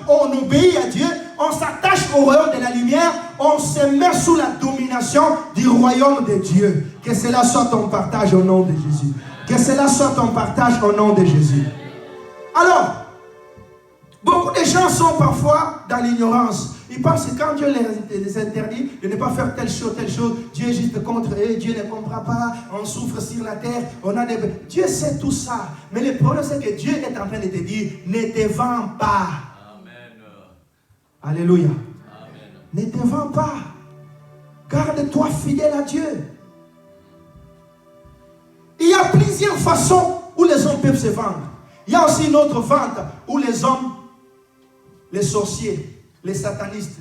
on obéit à Dieu, on s'attache au royaume de la lumière, on se met sous la domination du royaume de Dieu. Que cela soit ton partage au nom de Jésus. Que cela soit ton partage au nom de Jésus. Alors, beaucoup de gens sont parfois dans l'ignorance. Ils pensent que quand Dieu les interdit de ne pas faire telle chose, Dieu est juste contre eux, Dieu ne comprend pas, on souffre sur la terre, on a des... Dieu sait tout ça. Mais le problème, c'est que Dieu est en train de te dire, ne te vends pas. Amen. Alléluia. Amen. Ne te vends pas. Garde-toi fidèle à Dieu. Il y a plusieurs façons où les hommes peuvent se vendre. Il y a aussi une autre vente où les hommes, les sorciers, les satanistes,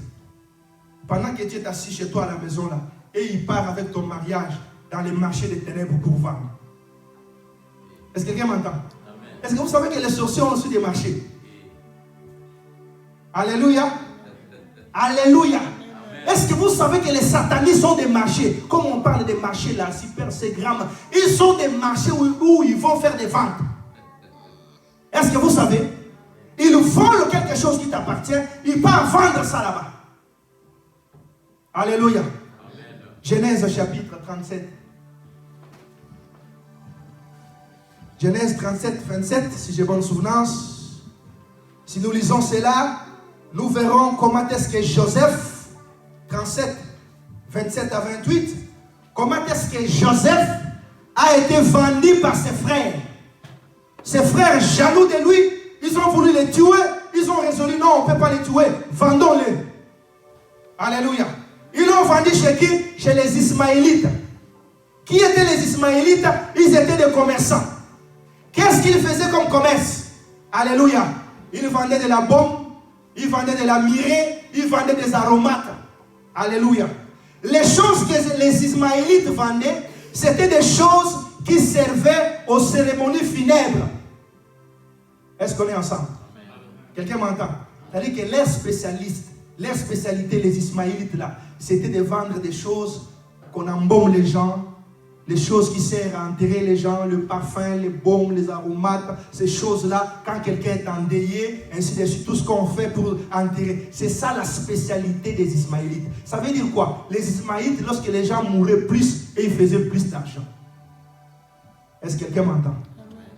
pendant que tu es assis chez toi à la maison là, et il part avec ton mariage dans les marchés des ténèbres pour vendre. Est-ce que quelqu'un m'entend? Est-ce que vous savez que les sorciers ont aussi des marchés? Alléluia. Alléluia. Est-ce que vous savez que les satanistes ont des marchés? Comme on parle des marchés là, Super Ségramme, ils ont des marchés où ils vont faire des ventes. Est-ce que vous savez? Ils volent quelque chose qui t'appartient, ils partent vendre ça là-bas. Alléluia. Amen. Genèse chapitre 37. Genèse 37, 27, si j'ai bonne souvenance. Si nous lisons cela, nous verrons comment est-ce que Joseph, 37, 27 à 28, comment est-ce que Joseph a été vendu par ses frères. Ses frères jaloux de lui, ils ont voulu les tuer. Ils ont résolu, non, on ne peut pas les tuer. Vendons-les. Alléluia. Ils l'ont vendu chez qui? Chez les Ismaélites. Qui étaient les Ismaélites? Ils étaient des commerçants. Qu'est-ce qu'ils faisaient comme commerce? Alléluia. Ils vendaient de la bombe, ils vendaient de la myrrhe, ils vendaient des aromates. Alléluia. Les choses que les Ismaélites vendaient, c'était des choses qui servaient aux cérémonies funèbres. Est-ce qu'on est ensemble? Quelqu'un m'entend? C'est-à-dire que leur spécialité, les Ismaélites là, c'était de vendre des choses qu'on embaume les gens, les choses qui servent à enterrer les gens, le parfum, les baumes, les aromates, ces choses-là, quand quelqu'un est endeuillé, ainsi de suite, tout ce qu'on fait pour enterrer. C'est ça la spécialité des Ismaélites. Ça veut dire quoi? Les Ismaélites, lorsque les gens mouraient plus, et ils faisaient plus d'argent. Est-ce que quelqu'un m'entend?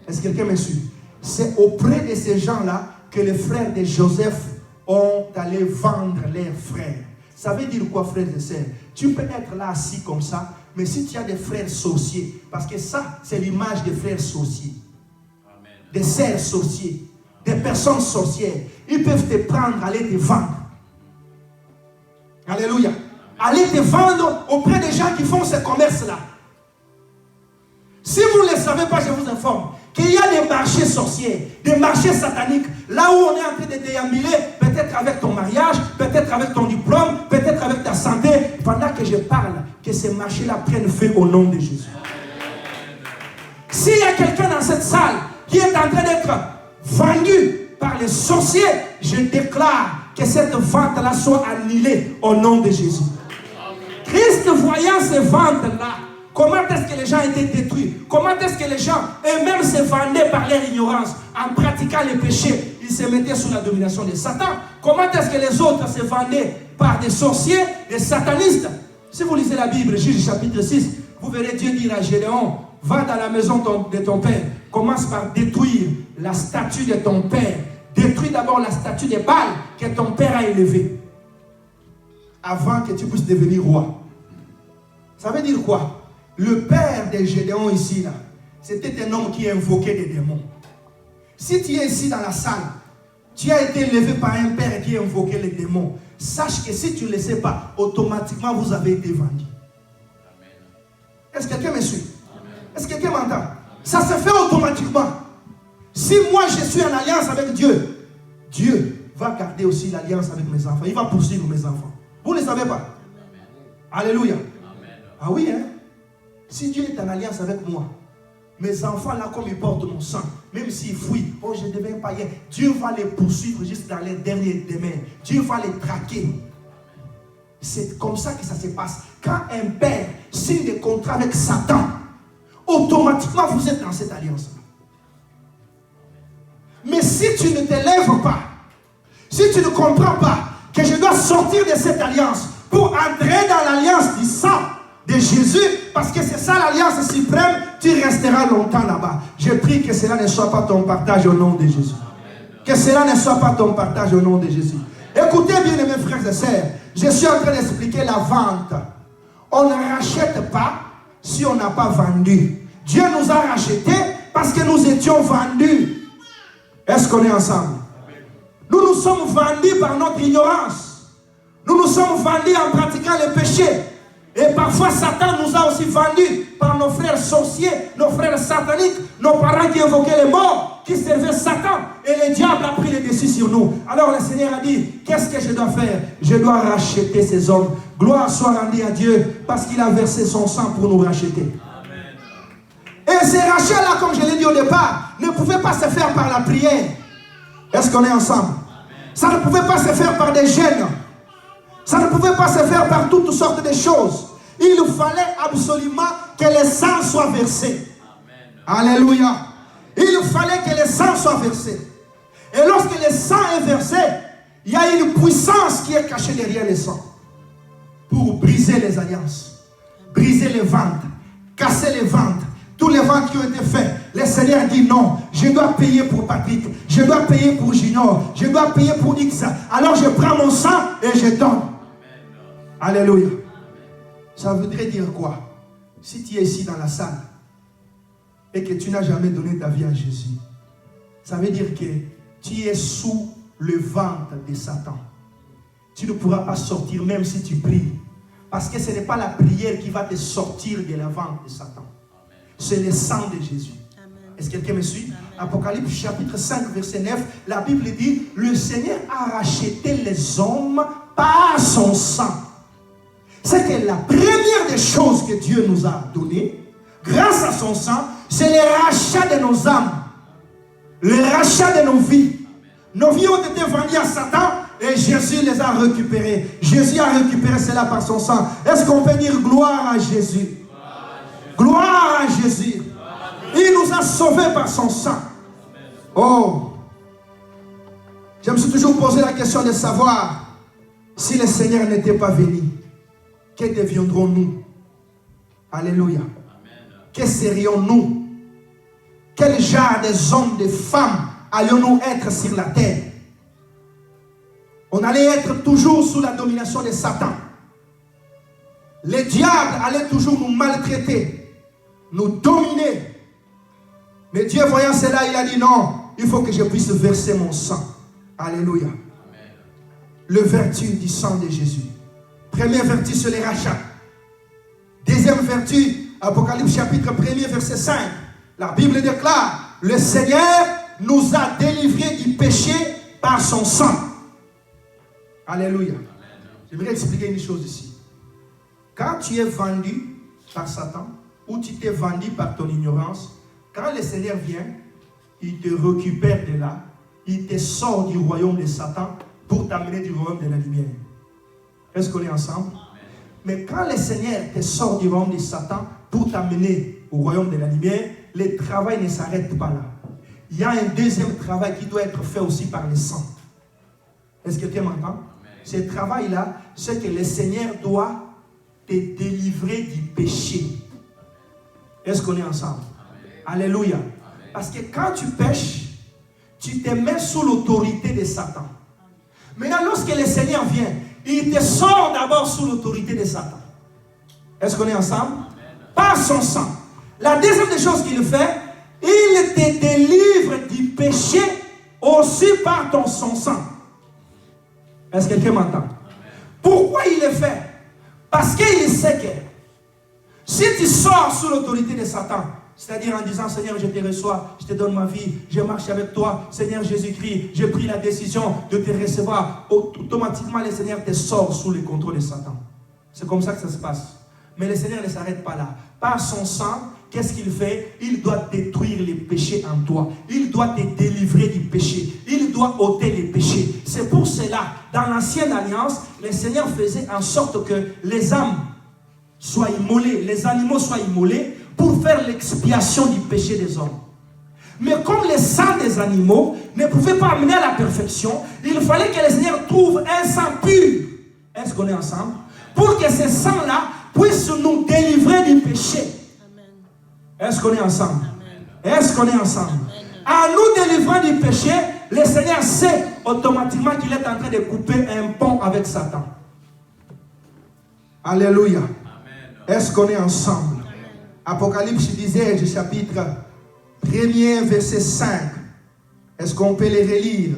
Est-ce que quelqu'un me suit? C'est auprès de ces gens-là que les frères de Joseph ont allé vendre leurs frères. Ça veut dire quoi, frères et sœurs? Tu peux être là assis comme ça, mais si tu as des frères sorciers, parce que ça, c'est l'image des frères sorciers, des sœurs sorciers, des personnes sorcières, ils peuvent te prendre, aller te vendre. Alléluia. Aller te vendre auprès des gens qui font ce commerce-là. Si vous ne le savez pas, je vous informe qu'il y a des marchés sorciers, des marchés sataniques, là où on est en train de déambuler, peut-être avec ton mariage, peut-être avec ton diplôme, peut-être avec ta santé, pendant que je parle, que ces marchés-là prennent feu au nom de Jésus. S'il y a quelqu'un dans cette salle qui est en train d'être vendu par les sorciers, je déclare que cette vente-là soit annulée au nom de Jésus. Christ, voyant ces ventes-là, comment est-ce que les gens étaient détruits? Comment est-ce que les gens eux-mêmes se vendaient par leur ignorance? En pratiquant les péchés, ils se mettaient sous la domination de Satan. Comment est-ce que les autres se vendaient par des sorciers, des satanistes? Si vous lisez la Bible, Juge chapitre 6, vous verrez Dieu dire à Gédéon, va dans la maison de ton père, commence par détruire la statue de ton père. Détruis d'abord la statue de Baal que ton père a élevée, avant que tu puisses devenir roi. Ça veut dire quoi? Le père de Gédéon ici, là, c'était un homme qui invoquait des démons. Si tu es ici dans la salle, tu as été élevé par un père qui invoquait les démons. Sache que si tu ne le sais pas, automatiquement vous avez été vendu. Est-ce que quelqu'un me suit? Est-ce que quelqu'un m'entend? Ça se fait automatiquement. Si moi je suis en alliance avec Dieu, Dieu va garder aussi l'alliance avec mes enfants. Il va poursuivre mes enfants. Vous ne le savez pas? Alléluia. Ah oui, hein? Si Dieu est en alliance avec moi, mes enfants là, comme ils portent mon sang, même s'ils fuient, oh je deviens païen, Dieu va les poursuivre juste dans les derniers demeures. Dieu va les traquer. C'est comme ça que ça se passe. Quand un père signe des contrats avec Satan, automatiquement vous êtes dans cette alliance-là. Mais si tu ne te lèves pas, si tu ne comprends pas que je dois sortir de cette alliance pour entrer dans l'alliance du sang de Jésus, parce que c'est ça l'alliance suprême, tu resteras longtemps là-bas. Je prie que cela ne soit pas ton partage au nom de Jésus. Que cela ne soit pas ton partage au nom de Jésus. Écoutez bien mes frères et sœurs, je suis en train d'expliquer la vente. On ne rachète pas si on n'a pas vendu. Dieu nous a rachetés parce que nous étions vendus. Est-ce qu'on est ensemble? Nous nous sommes vendus par notre ignorance. Nous nous sommes vendus en pratiquant les péchés. Et parfois Satan nous a aussi vendus par nos frères sorciers, nos frères sataniques, nos parents qui invoquaient les morts, qui servaient Satan. Et le diable a pris le dessus sur nous. Alors le Seigneur a dit, qu'est-ce que je dois faire? Je dois racheter ces hommes. Gloire soit rendue à Dieu parce qu'il a versé son sang pour nous racheter. Et ces rachats-là, comme je l'ai dit au départ, ne pouvaient pas se faire par la prière. Est-ce qu'on est ensemble? Ça ne pouvait pas se faire par des jeûnes. Ça ne pouvait pas se faire par toutes sortes de choses. Il fallait absolument que le sang soit versé. Amen. Alléluia. Il fallait que le sang soit versé. Et lorsque le sang est versé, il y a une puissance qui est cachée derrière le sang pour briser les alliances, briser les ventes, casser les ventes, tous les ventes qui ont été faites. Le Seigneur dit non, je dois payer pour Patrick, je dois payer pour Junior, je dois payer pour X. Alors je prends mon sang et je donne. Alléluia. Ça voudrait dire quoi? Si tu es ici dans la salle et que tu n'as jamais donné ta vie à Jésus, ça veut dire que tu es sous le ventre de Satan. Tu ne pourras pas sortir même si tu pries. Parce que ce n'est pas la prière qui va te sortir de la ventre de Satan. C'est le sang de Jésus. Est-ce que quelqu'un me suit? Amen. Apocalypse chapitre 5 verset 9, la Bible dit, le Seigneur a racheté les hommes par son sang. C'est que la première des choses que Dieu nous a données, grâce à son sang, c'est le rachat de nos âmes. Le rachat de nos vies. Nos vies ont été vendues à Satan et Jésus les a récupérées. Jésus a récupéré cela par son sang. Est-ce qu'on peut dire gloire à Jésus? Gloire à Jésus. Il nous a sauvés par son sang. Oh, je me suis toujours posé la question de savoir si le Seigneur n'était pas venu, que deviendrons-nous? Alléluia. Que serions-nous? Quel genre des hommes, des femmes allions-nous être sur la terre? On allait être toujours sous la domination de Satan. Le diable allait toujours nous maltraiter, nous dominer. Mais Dieu voyant cela, il a dit non, il faut que je puisse verser mon sang. Alléluia. Amen. Le vertu du sang de Jésus. Première vertu, c'est le rachat. Deuxième vertu, Apocalypse chapitre 1er, verset 5. La Bible déclare, le Seigneur nous a délivrés du péché par son sang. Alléluia. Amen. J'aimerais expliquer une chose ici. Quand tu es vendu par Satan, ou tu t'es vendu par ton ignorance, quand le Seigneur vient, il te récupère de là, il te sort du royaume de Satan pour t'amener du royaume de la lumière. Est-ce qu'on est ensemble? Amen. Mais quand le Seigneur te sort du royaume de Satan pour t'amener au royaume de la lumière, le travail ne s'arrête pas là. Il y a un deuxième travail qui doit être fait aussi par le sang. Est-ce que tu m'entends? Ce travail-là, c'est que le Seigneur doit te délivrer du péché. Est-ce qu'on est ensemble? Amen. Alléluia. Amen. Parce que quand tu pêches, tu te mets sous l'autorité de Satan. Maintenant, lorsque le Seigneur vient, il te sort d'abord sous l'autorité de Satan. Est-ce qu'on est ensemble? Amen. Par son sang. La deuxième des choses qu'il fait, il te délivre du péché aussi par son sang. Est-ce que quelqu'un m'entend? Pourquoi il le fait? Parce qu'il sait que si tu sors sous l'autorité de Satan, c'est-à-dire en disant Seigneur, je te reçois, je te donne ma vie, je marche avec toi, Seigneur Jésus-Christ, j'ai pris la décision de te recevoir, automatiquement le Seigneur te sort sous le contrôle de Satan. C'est comme ça que ça se passe. Mais le Seigneur ne s'arrête pas là. Par son sang, qu'est-ce qu'il fait? Il doit détruire les péchés en toi. Il doit te délivrer du péché. Il doit ôter les péchés. C'est pour cela, dans l'ancienne alliance, le Seigneur faisait en sorte que les âmes soient immolées, les animaux soient immolés pour faire l'expiation du péché des hommes. Mais comme le sang des animaux ne pouvait pas amener à la perfection, il fallait que le Seigneur trouve un sang pur. Est-ce qu'on est ensemble? Pour que ce sang-là puisse nous délivrer du péché. Est-ce qu'on est ensemble? Est-ce qu'on est ensemble? En nous délivrant du péché, le Seigneur sait automatiquement qu'il est en train de couper un pont avec Satan. Alléluia. Amen. Est-ce qu'on est ensemble? Amen. Apocalypse 10, chapitre 1er, verset 5. Est-ce qu'on peut les relire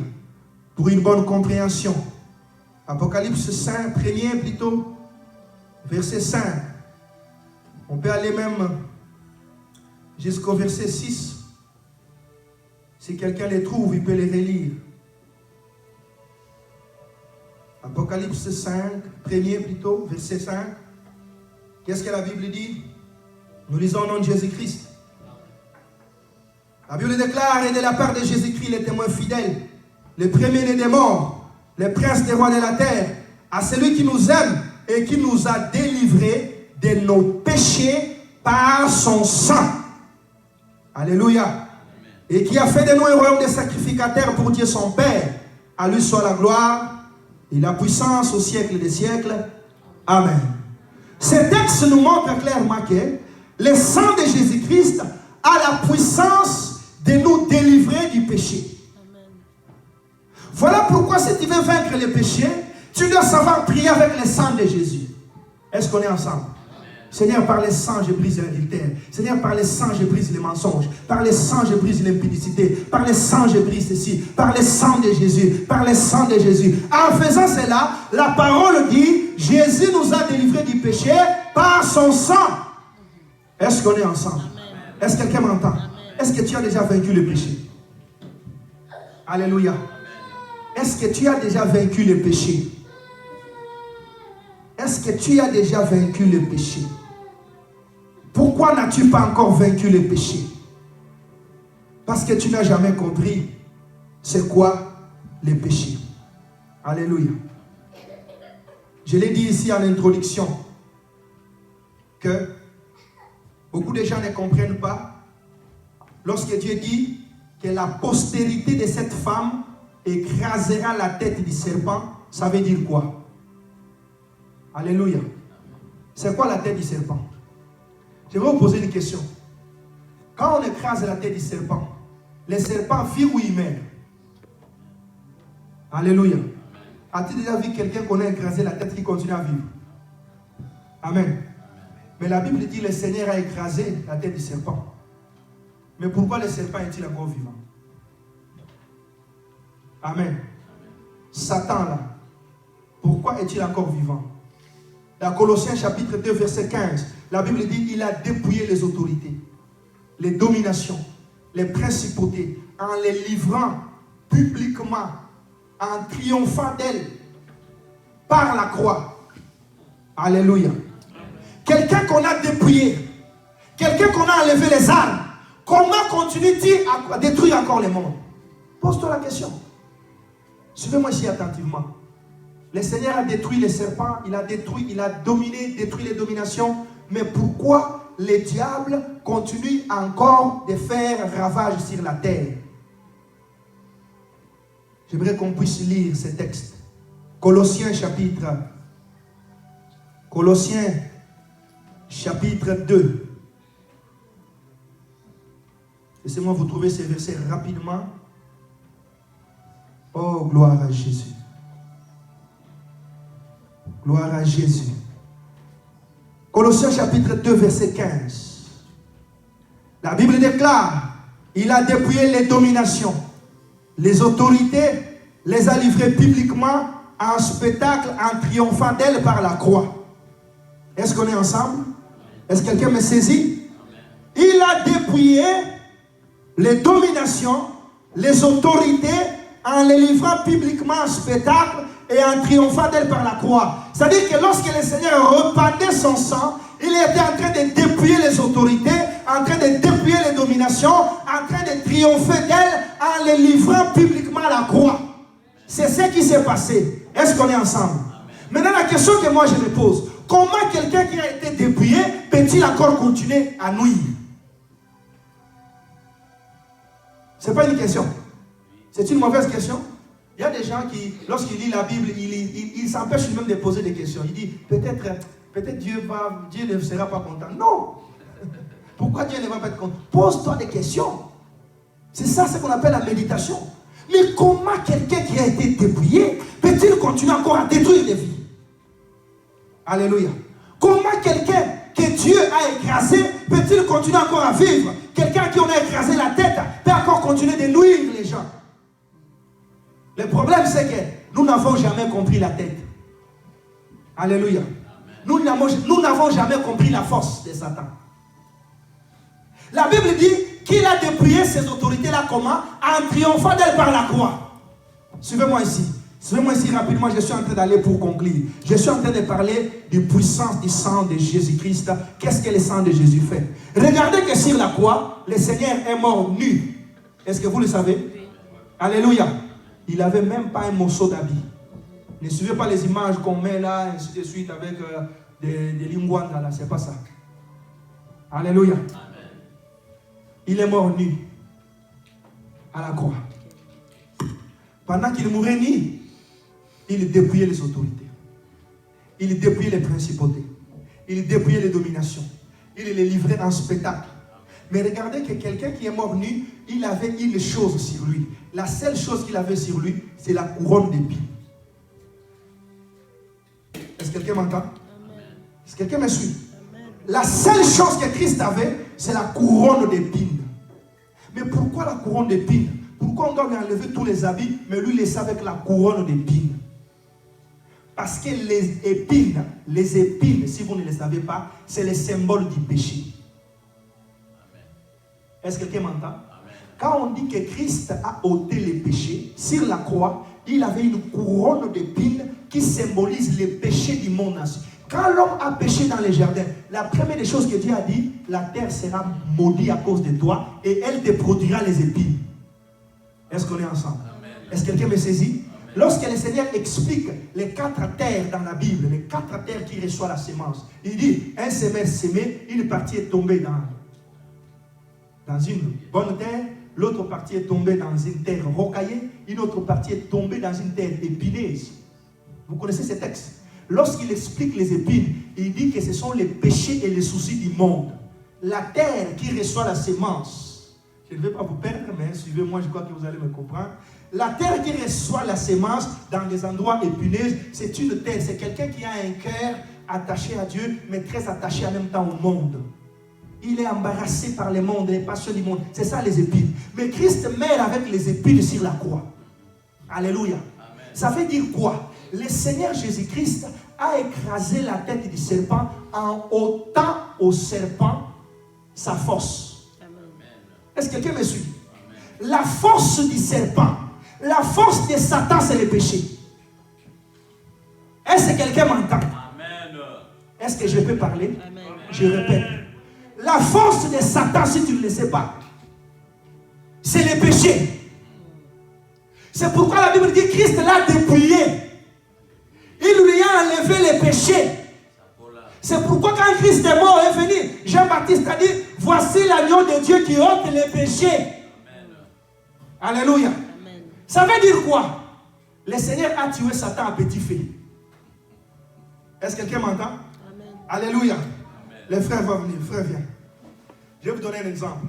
pour une bonne compréhension? Apocalypse 5, 1er plutôt, verset 5. On peut aller même jusqu'au verset 6. Si quelqu'un les trouve, il peut les relire. Apocalypse 5, 1er plutôt, verset 5. Qu'est-ce que la Bible dit? Nous lisons au nom de Jésus-Christ. La Bible déclare, et de la part de Jésus-Christ, le témoin fidèle, le premier-né des morts, le prince des rois de la terre, à celui qui nous aime et qui nous a délivrés de nos péchés par son sang. Alléluia. Amen. Et qui a fait de nous un royaume de sacrificateurs pour Dieu son Père. À lui soit la gloire et la puissance au siècle des siècles. Amen. Ce texte nous montre clairement que le sang de Jésus-Christ a la puissance de nous délivrer du péché. Amen. Voilà pourquoi si tu veux vaincre le péché, tu dois savoir prier avec le sang de Jésus. Est-ce qu'on est ensemble? Seigneur, par le sang, je brise l'adultère. Seigneur, par le sang, je brise les mensonges. Par le sang, je brise l'impudicité. Par le sang, je brise ceci. Par le sang de Jésus. Par le sang de Jésus. En faisant cela, la parole dit, Jésus nous a délivrés du péché par son sang. Est-ce qu'on est ensemble? Est-ce que quelqu'un m'entend? Est-ce que tu as déjà vaincu le péché? Alléluia. Est-ce que tu as déjà vaincu le péché? Est-ce que tu as déjà vaincu le péché? Pourquoi n'as-tu pas encore vaincu le péché? Parce que tu n'as jamais compris c'est quoi le péché. Alléluia. Je l'ai dit ici en introduction que beaucoup de gens ne comprennent pas lorsque Dieu dit que la postérité de cette femme écrasera la tête du serpent. Ça veut dire quoi? Alléluia. C'est quoi la tête du serpent? Je vais vous poser une question. Quand on écrase la tête du serpent, le serpent vit ou il meurt? Alléluia. As-tu déjà vu quelqu'un qu'on a écrasé la tête qui continue à vivre? Amen. Mais la Bible dit que le Seigneur a écrasé la tête du serpent. Mais pourquoi le serpent est-il encore vivant? Amen. Satan là, pourquoi est-il encore vivant? Dans Colossiens chapitre 2 verset 15, la Bible dit qu'il a dépouillé les autorités, les dominations, les principautés, en les livrant publiquement, en triomphant d'elles par la croix. Alléluia. Quelqu'un qu'on a dépouillé, quelqu'un qu'on a enlevé les armes, comment continue-t-il à détruire encore le monde? Pose-toi la question. Suivez-moi ici attentivement. Le Seigneur a détruit les serpents, il a détruit, il a dominé, détruit les dominations. Mais pourquoi le diable continue encore de faire ravage sur la terre? J'aimerais qu'on puisse lire ce texte. Colossiens chapitre 2. Laissez-moi vous trouver ces versets rapidement. Oh, gloire à Jésus. Gloire à Jésus. Colossiens chapitre 2, verset 15. La Bible déclare, il a dépouillé les dominations, les autorités, les a livrées publiquement en spectacle, en triomphant d'elles par la croix. Est-ce qu'on est ensemble? Est-ce que quelqu'un me saisit? Il a dépouillé les dominations, les autorités, en les livrant publiquement en spectacle et en triomphant d'elles par la croix. C'est-à-dire que lorsque le Seigneur répandait son sang, il était en train de dépouiller les autorités, en train de dépouiller les dominations, en train de triompher d'elles en les livrant publiquement à la croix. C'est ce qui s'est passé. Est-ce qu'on est ensemble? Maintenant, la question que moi je me pose, comment quelqu'un qui a été dépouillé peut-il encore continuer à nuire? Ce n'est pas une question. C'est une mauvaise question. Il y a des gens qui, lorsqu'ils lisent la Bible, ils s'empêchent même de poser des questions. Ils disent, peut-être Dieu ne sera pas content. Non. Pourquoi Dieu ne va pas être content? Pose-toi des questions. C'est ça ce qu'on appelle la méditation. Mais comment quelqu'un qui a été dépouillé peut-il continuer encore à détruire des vies? Alléluia. Comment quelqu'un que Dieu a écrasé peut-il continuer encore à vivre? Quelqu'un qui on a écrasé la tête peut encore continuer de nuire les gens. Le problème, c'est que nous n'avons jamais compris la tête. Alléluia. Nous n'avons jamais compris la force de Satan. La Bible dit qu'il a dépouillé ces autorités-là comment? En triomphant d'elles par la croix. Suivez-moi ici. Suivez-moi ici rapidement. Je suis en train d'aller pour conclure. Je suis en train de parler de puissance du sang de Jésus-Christ. Qu'est-ce que le sang de Jésus fait? Regardez que sur la croix, le Seigneur est mort nu. Est-ce que vous le savez? Alléluia. Il n'avait même pas un morceau d'habit. Ne suivez pas les images qu'on met là, ainsi de suite, avec des lingouandas là. C'est pas ça. Alléluia. Amen. Il est mort nu à la croix. Pendant qu'il mourait nu, il dépouillait les autorités. Il dépouillait les principautés. Il dépouillait les dominations. Il les livrait en spectacle. Mais regardez que quelqu'un qui est mort nu, il avait une chose sur lui. La seule chose qu'il avait sur lui, c'est la couronne d'épines. Est-ce que quelqu'un m'entend? Est-ce que quelqu'un me suit? La seule chose que Christ avait, c'est la couronne d'épines. Mais pourquoi la couronne d'épines? Pourquoi on doit lui enlever tous les habits, mais lui laisser avec la couronne d'épines? Parce que les épines, si vous ne les savez pas, c'est le symbole du péché. Est-ce que quelqu'un m'entend? Quand on dit que Christ a ôté les péchés, sur la croix, il avait une couronne d'épines qui symbolise les péchés du monde entier. Quand l'homme a péché dans les jardins, la première des choses que Dieu a dit, la terre sera maudite à cause de toi et elle te produira les épines. Est-ce qu'on est ensemble? Est-ce que quelqu'un me saisit? Lorsque le Seigneur explique les 4 terres dans la Bible, les 4 terres qui reçoivent la semence, il dit, un semeur semé, une partie est tombée dans une bonne terre, l'autre partie est tombée dans une terre rocaillée, une autre partie est tombée dans une terre épineuse. Vous connaissez ces textes? Lorsqu'il explique les épines, il dit que ce sont les péchés et les soucis du monde. La terre qui reçoit la semence, je ne vais pas vous perdre, mais suivez-moi, je crois que vous allez me comprendre. La terre qui reçoit la semence dans les endroits épineux, c'est une terre, c'est quelqu'un qui a un cœur attaché à Dieu, mais très attaché en même temps au monde. Il est embarrassé par le monde, les passions du monde. C'est ça les épines. Mais Christ meurt avec les épines sur la croix. Alléluia. Amen. Ça veut dire quoi? Le Seigneur Jésus-Christ a écrasé la tête du serpent en ôtant au serpent sa force. Amen. Est-ce que quelqu'un me suit? Amen. La force du serpent, la force de Satan, c'est le péché. Est-ce que quelqu'un m'entend? Est-ce que je peux parler? Amen. Je répète. La force de Satan, si tu ne le sais pas, c'est le péché. C'est pourquoi la Bible dit Christ l'a dépouillé. Il lui a enlevé les péchés. C'est pourquoi quand Christ est mort et venu, Jean-Baptiste a dit, voici l'agneau de Dieu qui ôte les péchés. Amen. Alléluia. Amen. Ça veut dire quoi? Le Seigneur a tué Satan à petit feu. Est-ce que quelqu'un m'entend? Alléluia. Amen. Les frères vont venir. Frère, viens. Je vais vous donner un exemple.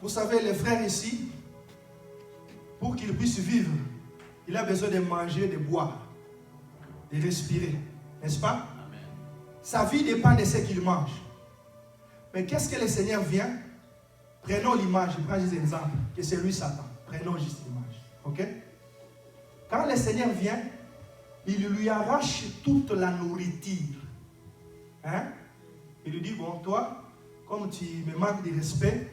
Vous savez, les frères ici, pour qu'ils puissent vivre, il a besoin de manger, de boire, de respirer. N'est-ce pas? Amen. Sa vie dépend de ce qu'il mange. Mais qu'est-ce que le Seigneur vient? Prenons l'image, je prends juste un exemple, que c'est lui Satan. Prenons juste l'image. Ok? Quand le Seigneur vient, il lui arrache toute la nourriture. Hein? Il lui dit, bon, toi, comme tu me manques de respect,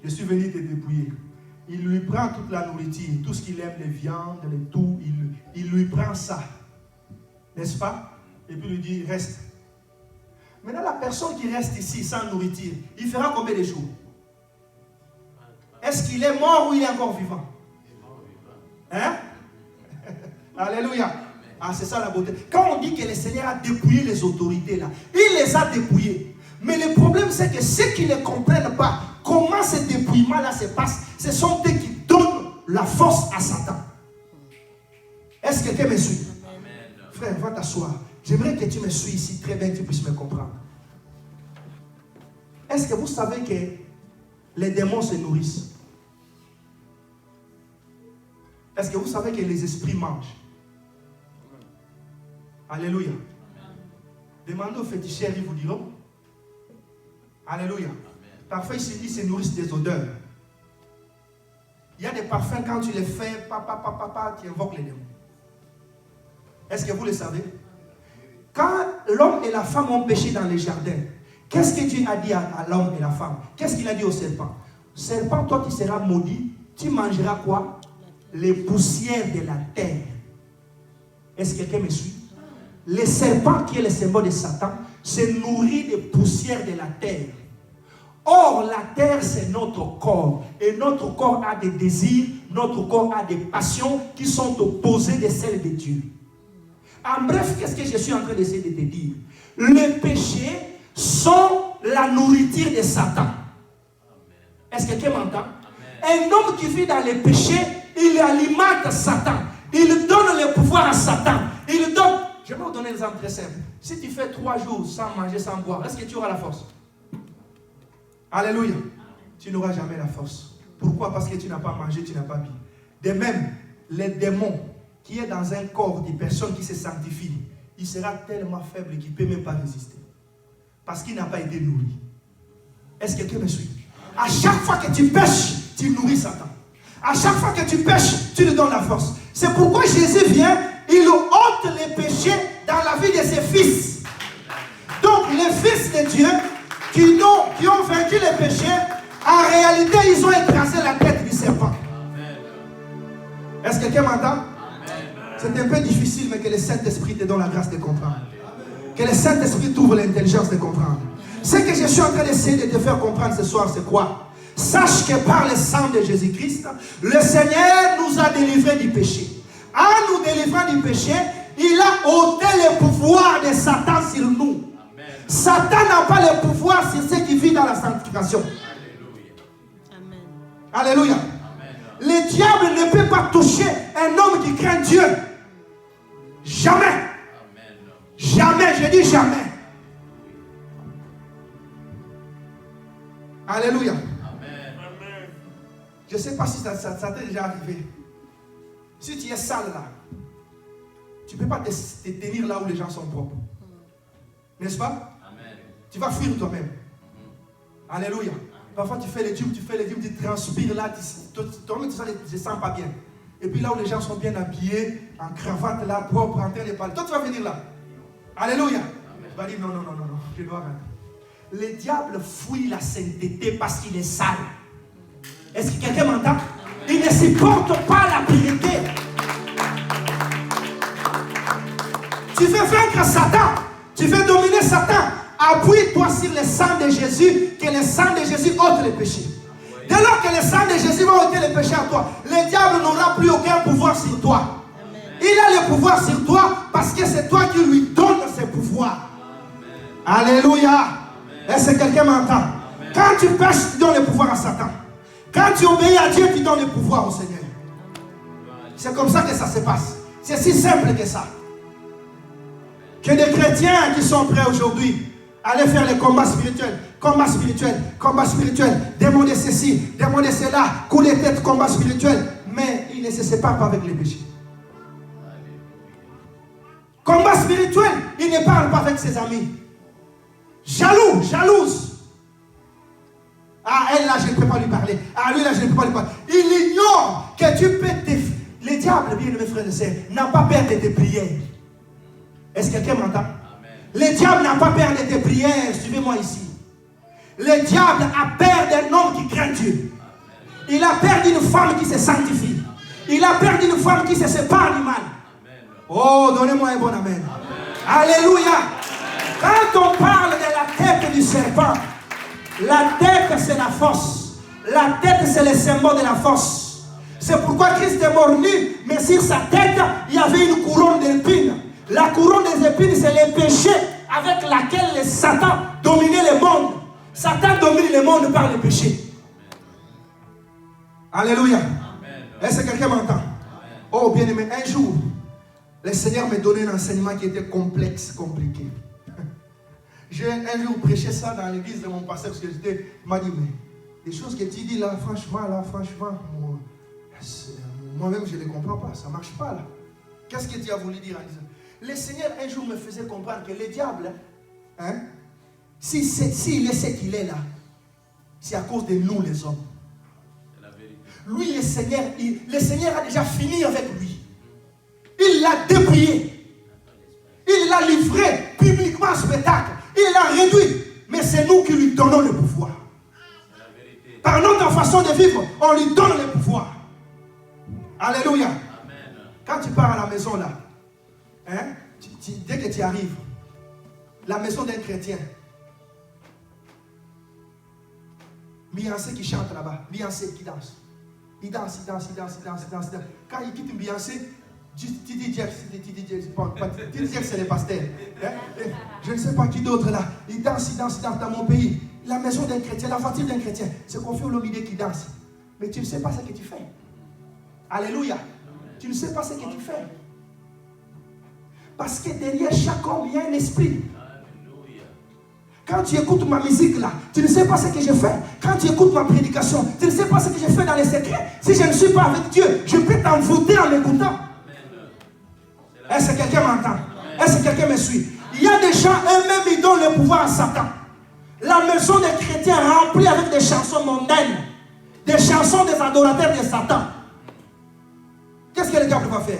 je suis venu te dépouiller. Il lui prend toute la nourriture, tout ce qu'il aime, les viandes, les tout, il lui prend ça. N'est-ce pas? Et puis il lui dit, reste. Maintenant, la personne qui reste ici sans nourriture, il fera combien de jours? Est-ce qu'il est mort ou il est encore vivant? Hein? Alléluia. Ah, c'est ça la beauté. Quand on dit que le Seigneur a dépouillé les autorités là, il les a dépouillées. Mais le problème c'est que ceux qui ne comprennent pas comment ce dépouillement là se passe, ce sont eux qui donnent la force à Satan. Est-ce que quelqu'un me suit? Amen. Frère, va t'asseoir. J'aimerais que tu me suives ici très bien, que tu puisses me comprendre. Est-ce que vous savez que les démons se nourrissent? Est-ce que vous savez que les esprits mangent? Alléluia. Demandez aux féticheurs, ils vous diront. Alléluia. Parfois, ils se nourrissent des odeurs. Il y a des parfums, quand tu les fais, tu invoques les démons. Est-ce que vous le savez? Quand l'homme et la femme ont péché dans les jardins, qu'est-ce que Dieu a dit à l'homme et la femme? Qu'est-ce qu'il a dit au serpent? Serpent, toi tu seras maudit, tu mangeras quoi? Les poussières de la terre. Est-ce que quelqu'un me suit? Le serpent, qui est le symbole de Satan, se nourrit des poussières de la terre. Or, la terre, c'est notre corps. Et notre corps a des désirs, notre corps a des passions qui sont opposées de celles de Dieu. En bref, qu'est-ce que je suis en train d'essayer de te dire? Les péchés sont la nourriture de Satan. Est-ce que quelqu'un m'entend? Un homme qui vit dans les péchés, il alimente Satan. Il donne le pouvoir à Satan. Il donne... Je vais vous donner un exemple très simple. Si tu fais 3 jours sans manger, sans boire, est-ce que tu auras la force? Alléluia. Tu n'auras jamais la force. Pourquoi? Parce que tu n'as pas mangé, tu n'as pas bu. De même, les démons qui est dans un corps des personnes qui se sanctifient, il sera tellement faible qu'il ne peut même pas résister. Parce qu'il n'a pas été nourri. Est-ce que quelqu'un me suit? À chaque fois que tu pêches, tu nourris Satan. À chaque fois que tu pêches, tu lui donnes la force. C'est pourquoi Jésus vient, il ôte les péchés dans la vie de ses fils. Donc les fils de Dieu qui ont vaincu les péchés, en réalité, ils ont écrasé la tête du serpent. Est-ce que quelqu'un m'entend? C'est un peu difficile, mais que le Saint-Esprit te donne la grâce de comprendre. Que le Saint-Esprit t'ouvre l'intelligence de comprendre. Ce que je suis en train d'essayer de te faire comprendre ce soir, c'est quoi? Sache que par le sang de Jésus-Christ, le Seigneur nous a délivrés du péché. En nous délivrant du péché, il a ôté le pouvoir de Satan sur nous. Satan n'a pas le pouvoir sur ceux qui vivent dans la sanctification. Alléluia. Amen. Le diable ne peut pas toucher un homme qui craint Dieu. Jamais. Amen. Jamais, je dis jamais. Alléluia. Amen. Je ne sais pas si ça t'est déjà arrivé. Si tu es sale là, tu ne peux pas te tenir là où les gens sont propres. N'est-ce pas? Amen. Tu vas fuir toi-même. Alléluia. Parfois tu fais les dîmes, tu transpires là, toi-même tu ne sens pas bien. Et puis là où les gens sont bien habillés, en cravate là, propre, en train de parler. Toi tu vas venir là. Alléluia. Tu vas dire non, je dois rentrer. Le diable fuit la sainteté parce qu'il est sale. Est-ce que quelqu'un m'entend? Il ne supporte pas la pureté. Tu veux vaincre Satan, tu veux dominer Satan. Appuie-toi sur le sang de Jésus, que le sang de Jésus ôte les péchés. Dès lors que le sang de Jésus va ôter les péchés à toi, le diable n'aura plus aucun pouvoir sur toi. Il a le pouvoir sur toi parce que c'est toi qui lui donnes ses pouvoirs. Alléluia. Est-ce que quelqu'un m'entend? Quand tu pêches, tu donnes le pouvoir à Satan. Quand tu obéis à Dieu, tu donnes le pouvoir au Seigneur. C'est comme ça que ça se passe. C'est si simple que ça. Que des chrétiens qui sont prêts aujourd'hui aller faire les combats spirituels, demander ceci, demander cela, coup de tête, combat spirituel, mais ils ne se séparent pas avec les péchés. Combat spirituel, il ne parle pas avec ses amis. Jaloux, jalouse. Ah, elle là, je ne peux pas lui parler. Ah, lui là, je ne peux pas lui parler. Il ignore que tu peux te... Le diable, bien mes frères et sœurs, n'a pas peur de tes prières. Est-ce que quelqu'un m'entend? Le diable n'a pas peur de tes prières. Suivez-moi ici. Le diable a peur d'un homme qui craint Dieu. Il a peur d'une femme qui se sanctifie. Il a peur d'une femme qui se sépare du mal. Oh, donnez-moi un bon amen. Alléluia. Quand on parle de la tête du serpent, la tête c'est la force. La tête c'est le symbole de la force. C'est pourquoi Christ est mort nu, mais sur sa tête, il y avait une couronne d'épines. La couronne des épines, c'est le péché avec laquelle le Satan dominait le monde. Satan domine le monde par le péché. Alléluia. Est-ce que quelqu'un m'entend? Oh, bien aimé, un jour, le Seigneur m'a donné un enseignement qui était complexe, compliqué. J'ai un jour prêché ça dans l'église de mon pasteur, parce que il m'a dit, mais les choses que tu dis là, franchement, moi-même, je ne les comprends pas, ça ne marche pas là. Qu'est-ce que tu as voulu dire en disant? Le Seigneur un jour me faisait comprendre que le diable, s'il est ce qu'il est là, c'est à cause de nous les hommes. Lui, le Seigneur a déjà fini avec lui. Il l'a dépouillé. Il l'a livré publiquement en spectacle. Il l'a réduit. Mais c'est nous qui lui donnons le pouvoir. Par notre façon de vivre, on lui donne le pouvoir. Alléluia. Quand tu pars à la maison là, dès que tu arrives, la maison d'un chrétien, Beyoncé qui chante là-bas, Beyoncé qui danse. Il danse. Quand il quitte Beyoncé, T.D. Jakes, c'est le pasteur. Je ne sais pas qui d'autre là. Il danse dans mon pays. La maison d'un chrétien, la voiture d'un chrétien, c'est Koffi Olomide qui danse. Mais tu ne sais pas ce que tu fais. Alléluia. Tu ne sais pas ce que tu fais. Parce que derrière chaque homme, il y a un esprit. Quand tu écoutes ma musique là, tu ne sais pas ce que je fais. Quand tu écoutes ma prédication, tu ne sais pas ce que je fais dans les secrets. Si je ne suis pas avec Dieu, je peux t'envoûter en m'écoutant. Est-ce que quelqu'un m'entend? Est-ce que quelqu'un me suit? Il y a des gens, eux-mêmes, ils donnent le pouvoir à Satan. La maison des chrétiens remplie avec des chansons mondaines, des chansons des adorateurs de Satan. Qu'est-ce que le diable va faire?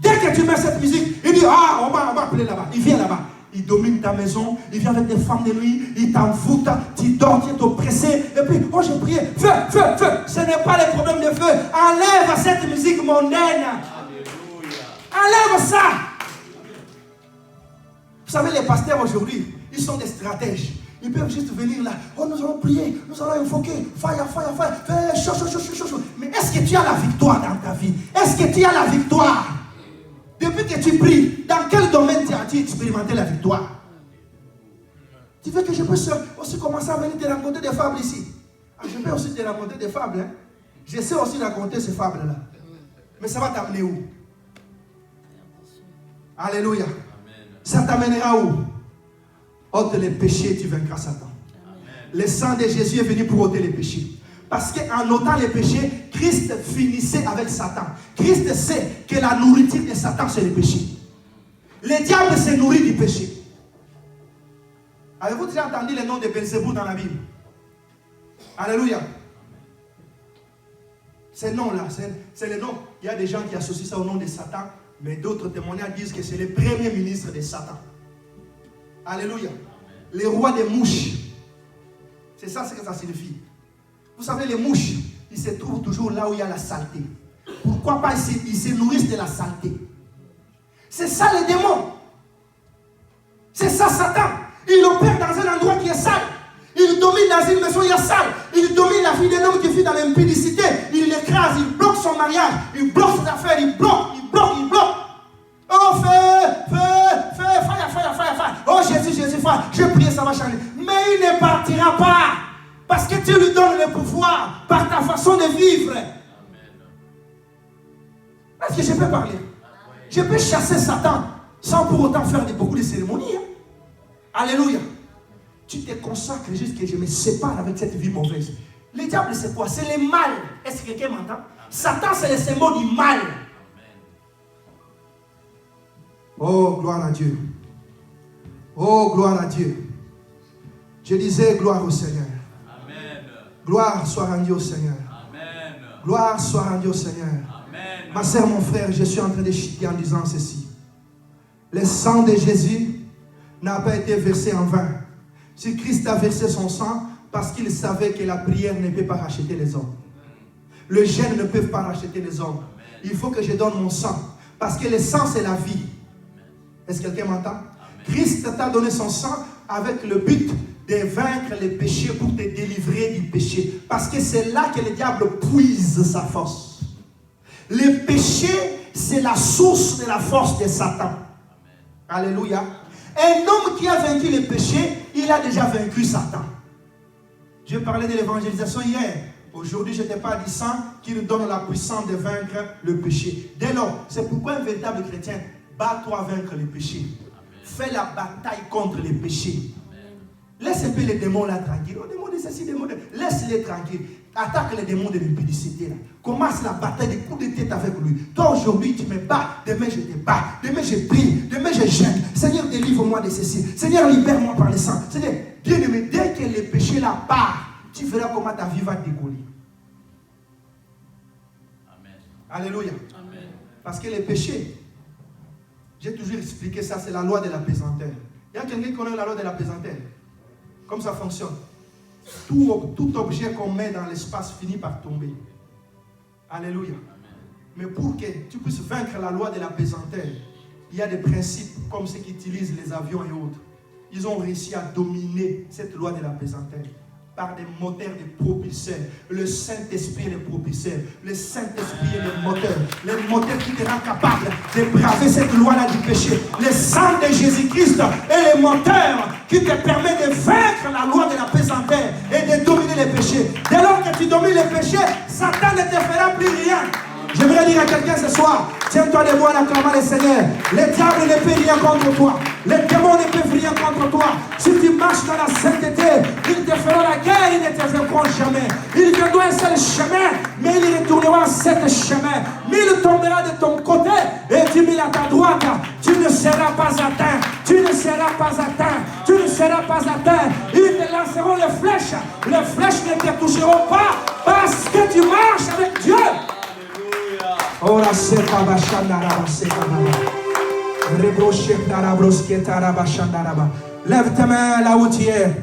Dès que tu mets cette musique, il dit, ah, on va appeler là-bas. Il vient là-bas. Il domine ta maison, il vient avec des femmes de nuit, il t'envoûte, tu dors, tu es oppressé. Et puis, oh, j'ai prié, feu, feu, feu. Ce n'est pas le problème de feu. Enlève cette musique mondaine. Enlève ça. Vous savez, les pasteurs aujourd'hui, ils sont des stratèges. Ils peuvent juste venir là. Oh, nous allons prier, nous allons invoquer. Fire, fire, fire. Chaud, chaud, chaud, chaud, chaud. Mais est-ce que tu as la victoire dans ta vie? Est-ce que tu as la victoire? Depuis que tu pries, dans quel domaine tu as-tu expérimenté la victoire? Tu veux que je puisse aussi commencer à venir te raconter des fables ici? Ah, je peux aussi te raconter des fables. Hein? Je sais aussi raconter ces fables-là. Mais ça va t'amener où? Alléluia. Amen. Ça t'amènera où? Ôte les péchés, tu vaincras Satan. Amen. Le sang de Jésus est venu pour ôter les péchés. Parce qu'en ôtant les péchés, Christ finissait avec Satan. Christ sait que la nourriture de Satan, c'est le péché. Le diable se nourrit du péché. Avez-vous déjà entendu le nom de Belzébuth dans la Bible? Alléluia. Ce nom-là, c'est le nom. Il y a des gens qui associent ça au nom de Satan, mais d'autres témoignages disent que c'est le premier ministre de Satan. Alléluia. Le roi des mouches. C'est ça ce que ça signifie. Vous savez, les mouches, ils se trouvent toujours là où il y a la saleté. Pourquoi pas ils se nourrissent de la saleté? C'est ça les démons. C'est ça Satan. Il opère dans un endroit qui est sale. Il domine dans une maison qui est sale. Il domine la vie d'un homme qui vit dans l'impudicité. Il l'écrase, il bloque son mariage. Il bloque ses affaires, il bloque. Oh, feu, fire. Oh, Jésus, fire. Je prie, ça va changer. Mais il ne partira pas. Parce que tu lui donnes le pouvoir par ta façon de vivre. Est-ce que je peux parler? Je peux chasser Satan sans pour autant faire beaucoup de cérémonies. Hein? Alléluia. Tu te consacres juste que je me sépare avec cette vie mauvaise. Le diable, c'est quoi? C'est le mal. Est-ce que quelqu'un m'entend? Satan, c'est le symbole du mal. Oh, gloire à Dieu. Oh, gloire à Dieu. Je disais gloire au Seigneur. Amen. Gloire soit rendue au Seigneur. Amen. Gloire soit rendue au Seigneur. Amen. Ma sœur, mon frère, je suis en train de chuter en disant ceci. Le sang de Jésus n'a pas été versé en vain. Si Christ a versé son sang, parce qu'il savait que la prière ne peut pas racheter les hommes. Le jeûne ne peut pas racheter les hommes. Il faut que je donne mon sang. Parce que le sang, c'est la vie. Est-ce que quelqu'un m'entend? Christ t'a donné son sang avec le but de vaincre les péchés pour te délivrer du péché. Parce que c'est là que le diable puise sa force. Le péché, c'est la source de la force de Satan. Alléluia. Un homme qui a vaincu le péché, il a déjà vaincu Satan. Je parlais de l'évangélisation hier. Aujourd'hui, je ne t'ai pas dit ça qui nous donne la puissance de vaincre le péché. Dès lors, c'est pourquoi un véritable chrétien, bats-toi vaincre le péché. Fais la bataille contre les péchés. Laisse un peu les démons là tranquilles. Oh, démons de ceci, démons de... Laisse-les tranquilles. Attaque les démons de l'impudicité là. Commence la bataille des coups de tête avec lui. Toi aujourd'hui tu me bats, demain je te bats, demain je prie, demain je jeûne. Seigneur, délivre-moi de ceci. Seigneur, libère-moi par le sang. Seigneur, bien-aimé, dès que le péché là part, tu verras comment ta vie va décoller. Amen. Alléluia. Amen. Parce que le péché, j'ai toujours expliqué ça, c'est la loi de la pesanteur. Il y a quelqu'un qui connaît la loi de la pesanteur. Comme ça fonctionne. Tout objet qu'on met dans l'espace finit par tomber. Alléluia. Amen. Mais pour que tu puisses vaincre la loi de la pesanteur, il y a des principes comme ceux qui utilisent les avions et autres. Ils ont réussi à dominer cette loi de la pesanteur par des moteurs de propulseurs. Le Saint-Esprit est le propulseur. Le Saint-Esprit est le moteur. Le moteur qui te rend capable de braver cette loi-là du péché. Le sang de Jésus-Christ est le moteur qui te permet de vaincre la loi de la pesanteur et de dominer les péchés. Dès lors que tu domines les péchés, Satan ne te fera plus rien. J'aimerais dire à quelqu'un ce soir, Tiens-toi debout en acclamant le Seigneur. Les diables ne peuvent rien contre toi. Les démons ne peuvent rien contre toi. Si tu marches dans la sainteté, ils te feront la guerre, ils ne te vaincront jamais. Ils te donnent un seul chemin, mais ils retourneront sept chemins. Mille tombera de ton côté et 10 000 à ta droite. Tu ne seras pas atteint. Tu ne seras pas atteint. Tu ne seras pas atteint. Ils te lanceront les flèches. Les flèches ne te toucheront pas parce que tu marches avec Dieu. Ora sepa bashandaraba sepa. Lève tes mains là où tu es.